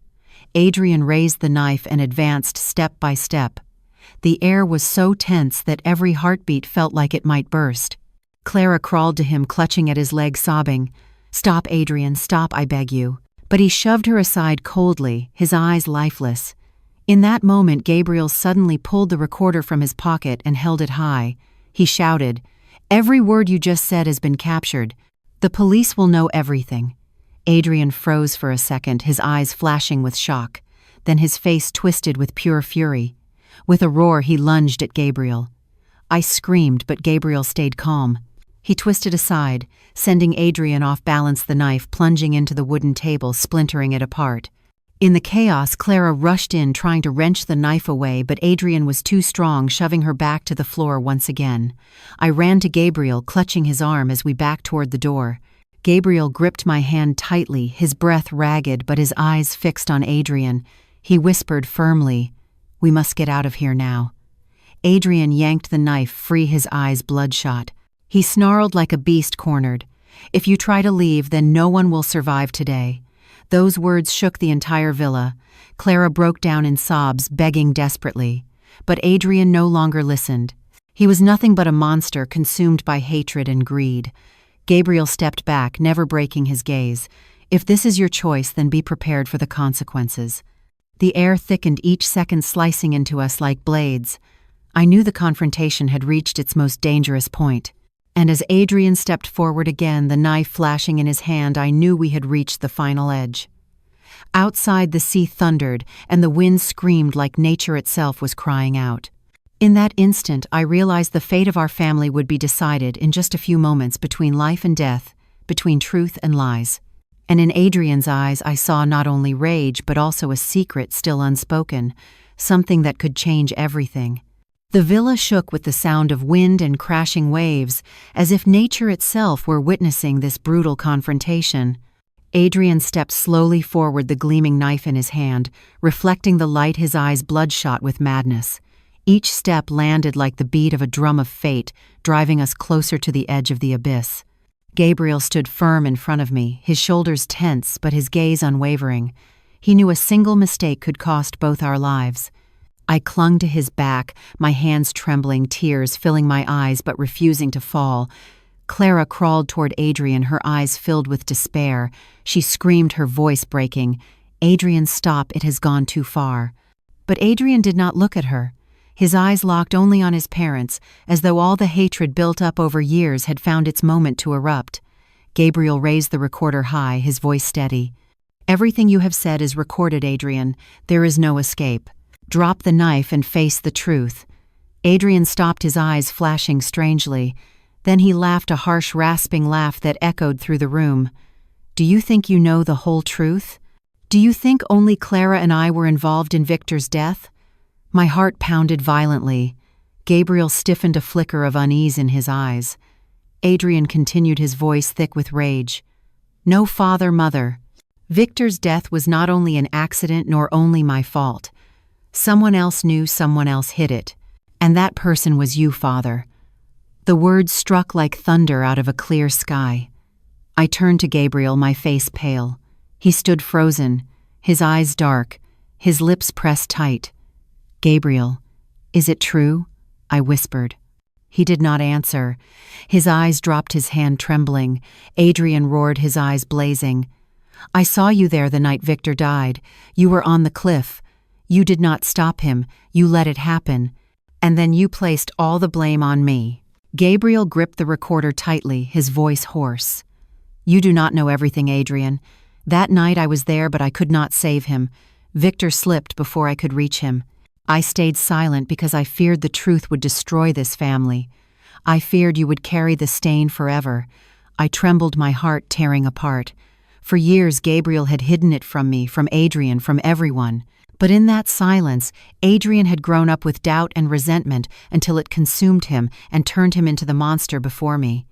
Adrian raised the knife and advanced step by step. The air was so tense that every heartbeat felt like it might burst. Clara crawled to him, clutching at his leg, sobbing, "Stop, Adrian, stop, I beg you." But he shoved her aside coldly, his eyes lifeless. In that moment, Gabriel suddenly pulled the recorder from his pocket and held it high. He shouted, "Every word you just said has been captured. The police will know everything." Adrian froze for a second, his eyes flashing with shock. Then his face twisted with pure fury. With a roar, he lunged at Gabriel. I screamed, but Gabriel stayed calm. He twisted aside, sending Adrian off balance, the knife plunging into the wooden table, splintering it apart. In the chaos, Clara rushed in, trying to wrench the knife away, but Adrian was too strong, shoving her back to the floor once again. I ran to Gabriel, clutching his arm as we backed toward the door. Gabriel gripped my hand tightly, his breath ragged but his eyes fixed on Adrian. He whispered firmly, "We must get out of here now." Adrian yanked the knife free, his eyes bloodshot. He snarled like a beast cornered. "If you try to leave, then no one will survive today." Those words shook the entire villa. Clara broke down in sobs, begging desperately. But Adrian no longer listened. He was nothing but a monster consumed by hatred and greed. Gabriel stepped back, never breaking his gaze. "If this is your choice, then be prepared for the consequences." The air thickened, each second slicing into us like blades. I knew the confrontation had reached its most dangerous point. And as Adrian stepped forward again, the knife flashing in his hand, I knew we had reached the final edge. Outside, the sea thundered, and the wind screamed like nature itself was crying out. In that instant, I realized the fate of our family would be decided in just a few moments, between life and death, between truth and lies. And in Adrian's eyes, I saw not only rage, but also a secret still unspoken, something that could change everything. The villa shook with the sound of wind and crashing waves, as if nature itself were witnessing this brutal confrontation. Adrian stepped slowly forward, the gleaming knife in his hand, reflecting the light, his eyes bloodshot with madness. Each step landed like the beat of a drum of fate, driving us closer to the edge of the abyss. Gabriel stood firm in front of me, his shoulders tense but his gaze unwavering. He knew a single mistake could cost both our lives. I clung to his back, my hands trembling, tears filling my eyes but refusing to fall. Clara crawled toward Adrian, her eyes filled with despair. She screamed, her voice breaking, "Adrian, stop, it has gone too far." But Adrian did not look at her. His eyes locked only on his parents, as though all the hatred built up over years had found its moment to erupt. Gabriel raised the recorder high, his voice steady. "Everything you have said is recorded, Adrian. There is no escape. Drop the knife and face the truth." Adrian stopped, his eyes flashing strangely. Then he laughed, a harsh, rasping laugh that echoed through the room. "Do you think you know the whole truth? Do you think only Clara and I were involved in Victor's death?" My heart pounded violently. Gabriel stiffened, a flicker of unease in his eyes. Adrian continued, his voice thick with rage. "No father, mother. Victor's death was not only an accident nor only my fault. Someone else knew, someone else hid it. And that person was you, Father." The words struck like thunder out of a clear sky. I turned to Gabriel, my face pale. He stood frozen, his eyes dark, his lips pressed tight. "Gabriel, is it true?" I whispered. He did not answer. His eyes dropped, his hand trembling. Adrian roared, his eyes blazing. "I saw you there the night Victor died. You were on the cliff. You did not stop him. You let it happen. And then you placed all the blame on me." Gabriel gripped the recorder tightly, his voice hoarse. "You do not know everything, Adrian. That night I was there, but I could not save him. Victor slipped before I could reach him. I stayed silent because I feared the truth would destroy this family. I feared you would carry the stain forever. I trembled, my heart tearing apart. For years Gabriel had hidden it from me, from Adrian, from everyone. But in that silence, Adrian had grown up with doubt and resentment until it consumed him and turned him into the monster before me.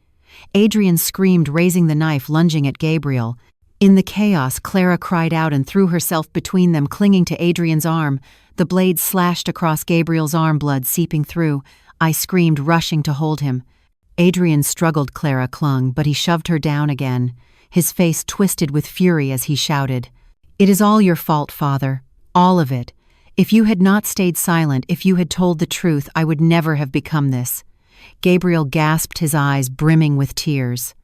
Adrian screamed, raising the knife, lunging at Gabriel. In the chaos, Clara cried out and threw herself between them, clinging to Adrian's arm. The blade slashed across Gabriel's arm, blood seeping through. I screamed, rushing to hold him. Adrian struggled, Clara clung, but he shoved her down again. His face twisted with fury as he shouted, "It is all your fault, Father. All of it. If you had not stayed silent, if you had told the truth, I would never have become this." Gabriel gasped, his eyes brimming with tears.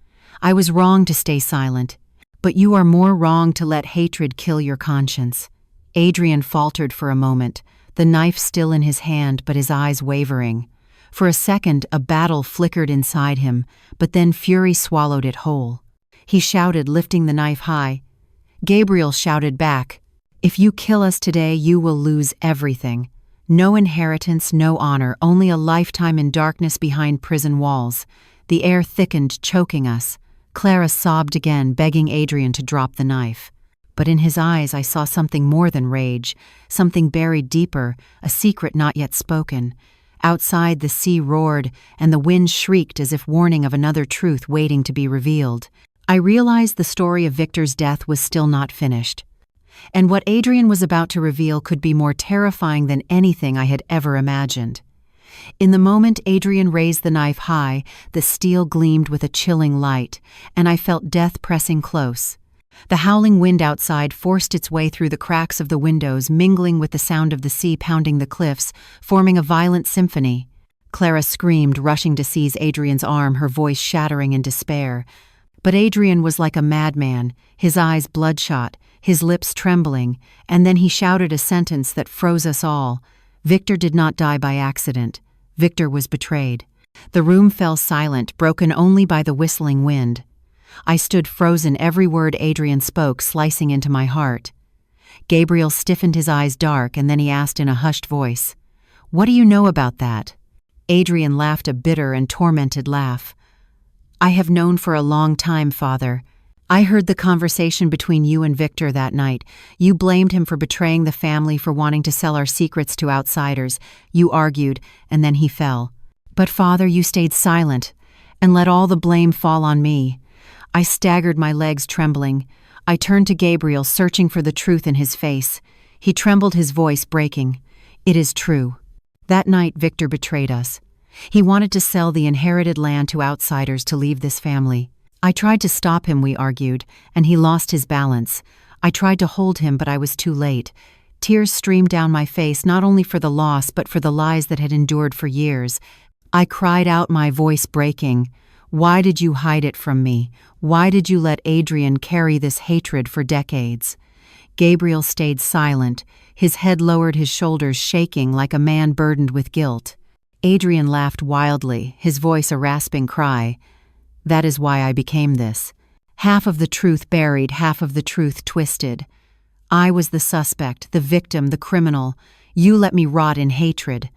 "I was wrong to stay silent. But you are more wrong to let hatred kill your conscience." Adrian faltered for a moment, the knife still in his hand but his eyes wavering. For a second, a battle flickered inside him, but then fury swallowed it whole. He shouted, lifting the knife high. Gabriel shouted back, "If you kill us today, you will lose everything. No inheritance, no honor, only a lifetime in darkness behind prison walls." The air thickened, choking us. Clara sobbed again, begging Adrian to drop the knife. But in his eyes I saw something more than rage, something buried deeper, a secret not yet spoken. Outside, the sea roared, and the wind shrieked as if warning of another truth waiting to be revealed. I realized the story of Victor's death was still not finished. And what Adrian was about to reveal could be more terrifying than anything I had ever imagined. In the moment Adrian raised the knife high, the steel gleamed with a chilling light, and I felt death pressing close. The howling wind outside forced its way through the cracks of the windows, mingling with the sound of the sea pounding the cliffs, forming a violent symphony. Clara screamed, rushing to seize Adrian's arm, her voice shattering in despair. But Adrian was like a madman, his eyes bloodshot, his lips trembling, and then he shouted a sentence that froze us all. Victor did not die by accident. Victor was betrayed. The room fell silent, broken only by the whistling wind. I stood frozen, every word Adrian spoke slicing into my heart. Gabriel stiffened, his eyes dark, and then he asked in a hushed voice, "What do you know about that?" Adrian laughed a bitter and tormented laugh. "I have known for a long time, Father. I heard the conversation between you and Victor that night. You blamed him for betraying the family, for wanting to sell our secrets to outsiders. You argued, and then he fell. But Father, you stayed silent and let all the blame fall on me." I staggered, my legs trembling. I turned to Gabriel, searching for the truth in his face. He trembled, his voice breaking. "It is true. That night Victor betrayed us. He wanted to sell the inherited land to outsiders to leave this family. I tried to stop him," we argued, "and he lost his balance. I tried to hold him, but I was too late." Tears streamed down my face, not only for the loss, but for the lies that had endured for years. I cried out, my voice breaking, "Why did you hide it from me? Why did you let Adrian carry this hatred for decades?" Gabriel stayed silent, his head lowered, his shoulders shaking like a man burdened with guilt. Adrian laughed wildly, his voice a rasping cry. "That is why I became this. Half of the truth buried, half of the truth twisted. I was the suspect, the victim, the criminal. You let me rot in hatred."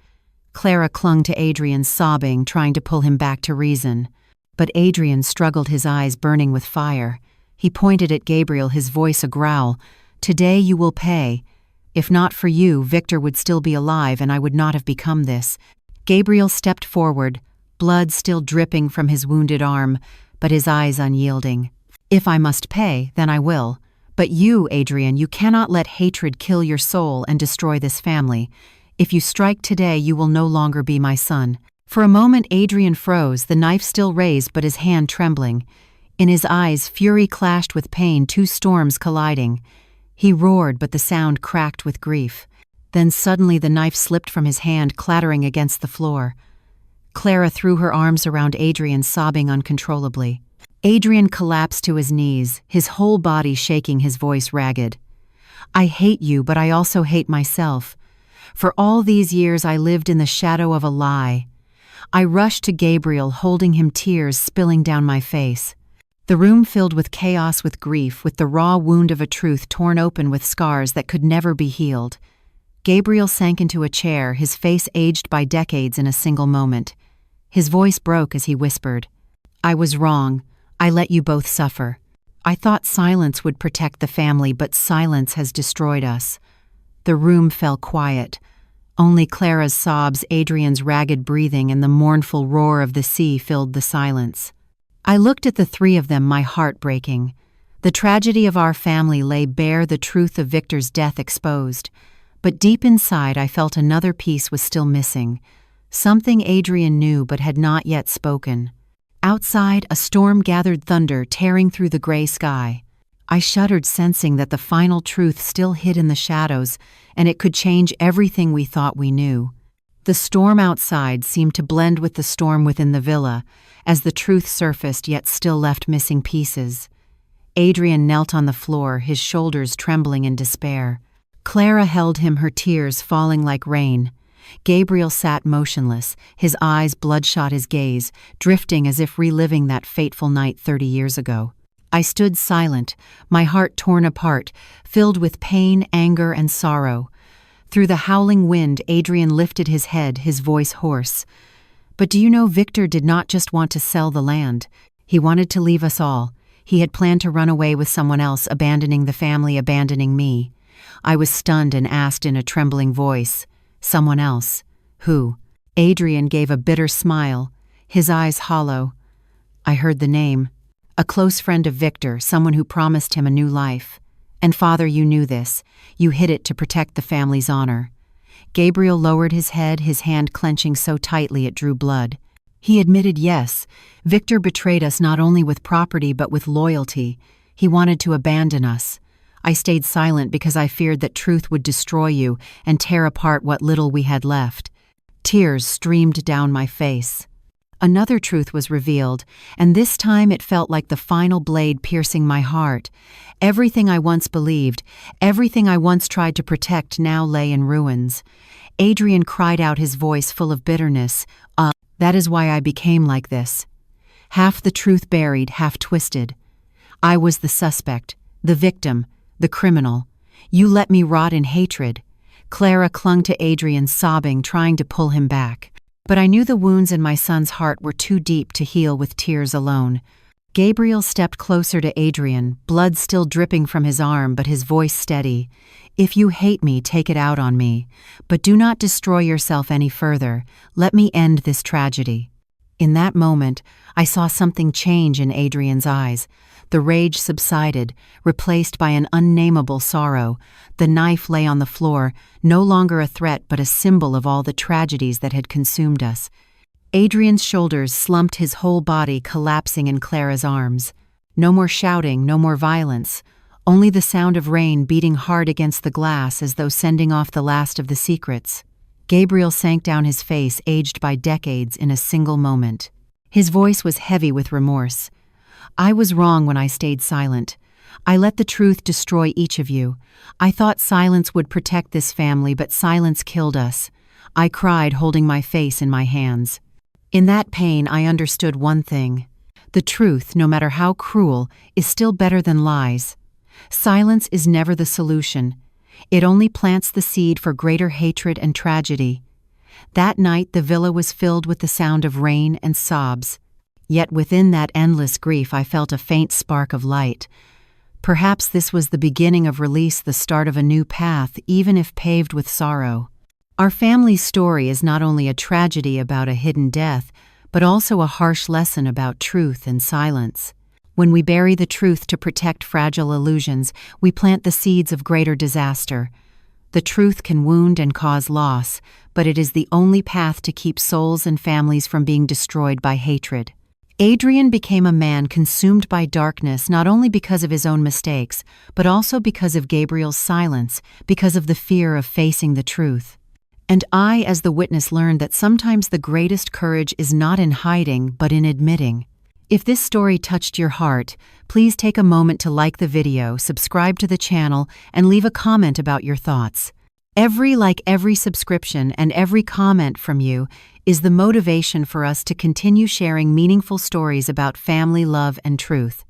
Clara clung to Adrian, sobbing, trying to pull him back to reason. But Adrian struggled, his eyes burning with fire. He pointed at Gabriel, his voice a growl. "Today you will pay. If not for you, Victor would still be alive and I would not have become this." Gabriel stepped forward, blood still dripping from his wounded arm, but his eyes unyielding. "If I must pay, then I will. But you, Adrian, you cannot let hatred kill your soul and destroy this family. If you strike today, you will no longer be my son." For a moment Adrian froze, the knife still raised but his hand trembling. In his eyes fury clashed with pain, two storms colliding. He roared, but the sound cracked with grief. Then suddenly the knife slipped from his hand, clattering against the floor. Clara threw her arms around Adrian, sobbing uncontrollably. Adrian collapsed to his knees, his whole body shaking, his voice ragged. "I hate you, but I also hate myself. For all these years I lived in the shadow of a lie." I rushed to Gabriel, holding him, tears spilling down my face. The room filled with chaos, with grief, with the raw wound of a truth torn open with scars that could never be healed. Gabriel sank into a chair, his face aged by decades in a single moment. His voice broke as he whispered, "I was wrong. I let you both suffer. I thought silence would protect the family, but silence has destroyed us." The room fell quiet. Only Clara's sobs, Adrian's ragged breathing, and the mournful roar of the sea filled the silence. I looked at the three of them, my heart breaking. The tragedy of our family lay bare, the truth of Victor's death exposed. But deep inside I felt another piece was still missing. Something Adrian knew but had not yet spoken. Outside, a storm gathered, thunder tearing through the gray sky. I shuddered, sensing that the final truth still hid in the shadows, and it could change everything we thought we knew. The storm outside seemed to blend with the storm within the villa, as the truth surfaced yet still left missing pieces. Adrian knelt on the floor, his shoulders trembling in despair. Clara held him, her tears falling like rain. Gabriel sat motionless, his eyes bloodshot, his gaze drifting as if reliving that fateful night 30 years ago. I stood silent, my heart torn apart, filled with pain, anger, and sorrow. Through the howling wind, Adrian lifted his head, his voice hoarse. "But do you know, Victor did not just want to sell the land. He wanted to leave us all. He had planned to run away with someone else, abandoning the family, abandoning me." I was stunned and asked in a trembling voice, "Someone else? Who?" Adrian gave a bitter smile, his eyes hollow. I heard the name. "A close friend of Victor, someone who promised him a new life. And Father, you knew this. You hid it to protect the family's honor." Gabriel lowered his head, his hand clenching so tightly it drew blood. He admitted, "Yes, Victor betrayed us not only with property but with loyalty. He wanted to abandon us. I stayed silent because I feared that truth would destroy you and tear apart what little we had left." Tears streamed down my face. Another truth was revealed, and this time it felt like the final blade piercing my heart. Everything I once believed, everything I once tried to protect now lay in ruins. Adrian cried out, his voice full of bitterness, That is why I became like this. Half the truth buried, half twisted. I was the suspect, the victim, the criminal. You let me rot in hatred." Clara clung to Adrian, sobbing, trying to pull him back. But I knew the wounds in my son's heart were too deep to heal with tears alone. Gabriel stepped closer to Adrian, blood still dripping from his arm but his voice steady. "If you hate me, take it out on me. But do not destroy yourself any further. Let me end this tragedy." In that moment, I saw something change in Adrian's eyes. The rage subsided, replaced by an unnameable sorrow. The knife lay on the floor, no longer a threat but a symbol of all the tragedies that had consumed us. Adrian's shoulders slumped, his whole body collapsing in Clara's arms. No more shouting, no more violence. Only the sound of rain beating hard against the glass as though sending off the last of the secrets. Gabriel sank down, his face aged by decades in a single moment. His voice was heavy with remorse. "I was wrong when I stayed silent. I let the truth destroy each of you. I thought silence would protect this family, but silence killed us." I cried, holding my face in my hands. In that pain, I understood one thing. The truth, no matter how cruel, is still better than lies. Silence is never the solution. It only plants the seed for greater hatred and tragedy. That night, the villa was filled with the sound of rain and sobs. Yet within that endless grief, I felt a faint spark of light. Perhaps this was the beginning of release, the start of a new path, even if paved with sorrow. Our family's story is not only a tragedy about a hidden death, but also a harsh lesson about truth and silence. When we bury the truth to protect fragile illusions, we plant the seeds of greater disaster. The truth can wound and cause loss, but it is the only path to keep souls and families from being destroyed by hatred. Adrian became a man consumed by darkness, not only because of his own mistakes, but also because of Gabriel's silence, because of the fear of facing the truth. And I, as the witness, learned that sometimes the greatest courage is not in hiding, but in admitting. If this story touched your heart, please take a moment to like the video, subscribe to the channel, and leave a comment about your thoughts. Every subscription and every comment from you is the motivation for us to continue sharing meaningful stories about family, love, and truth.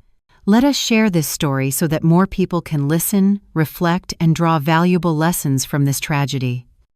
Let us share this story so that more people can listen, reflect, and draw valuable lessons from this tragedy.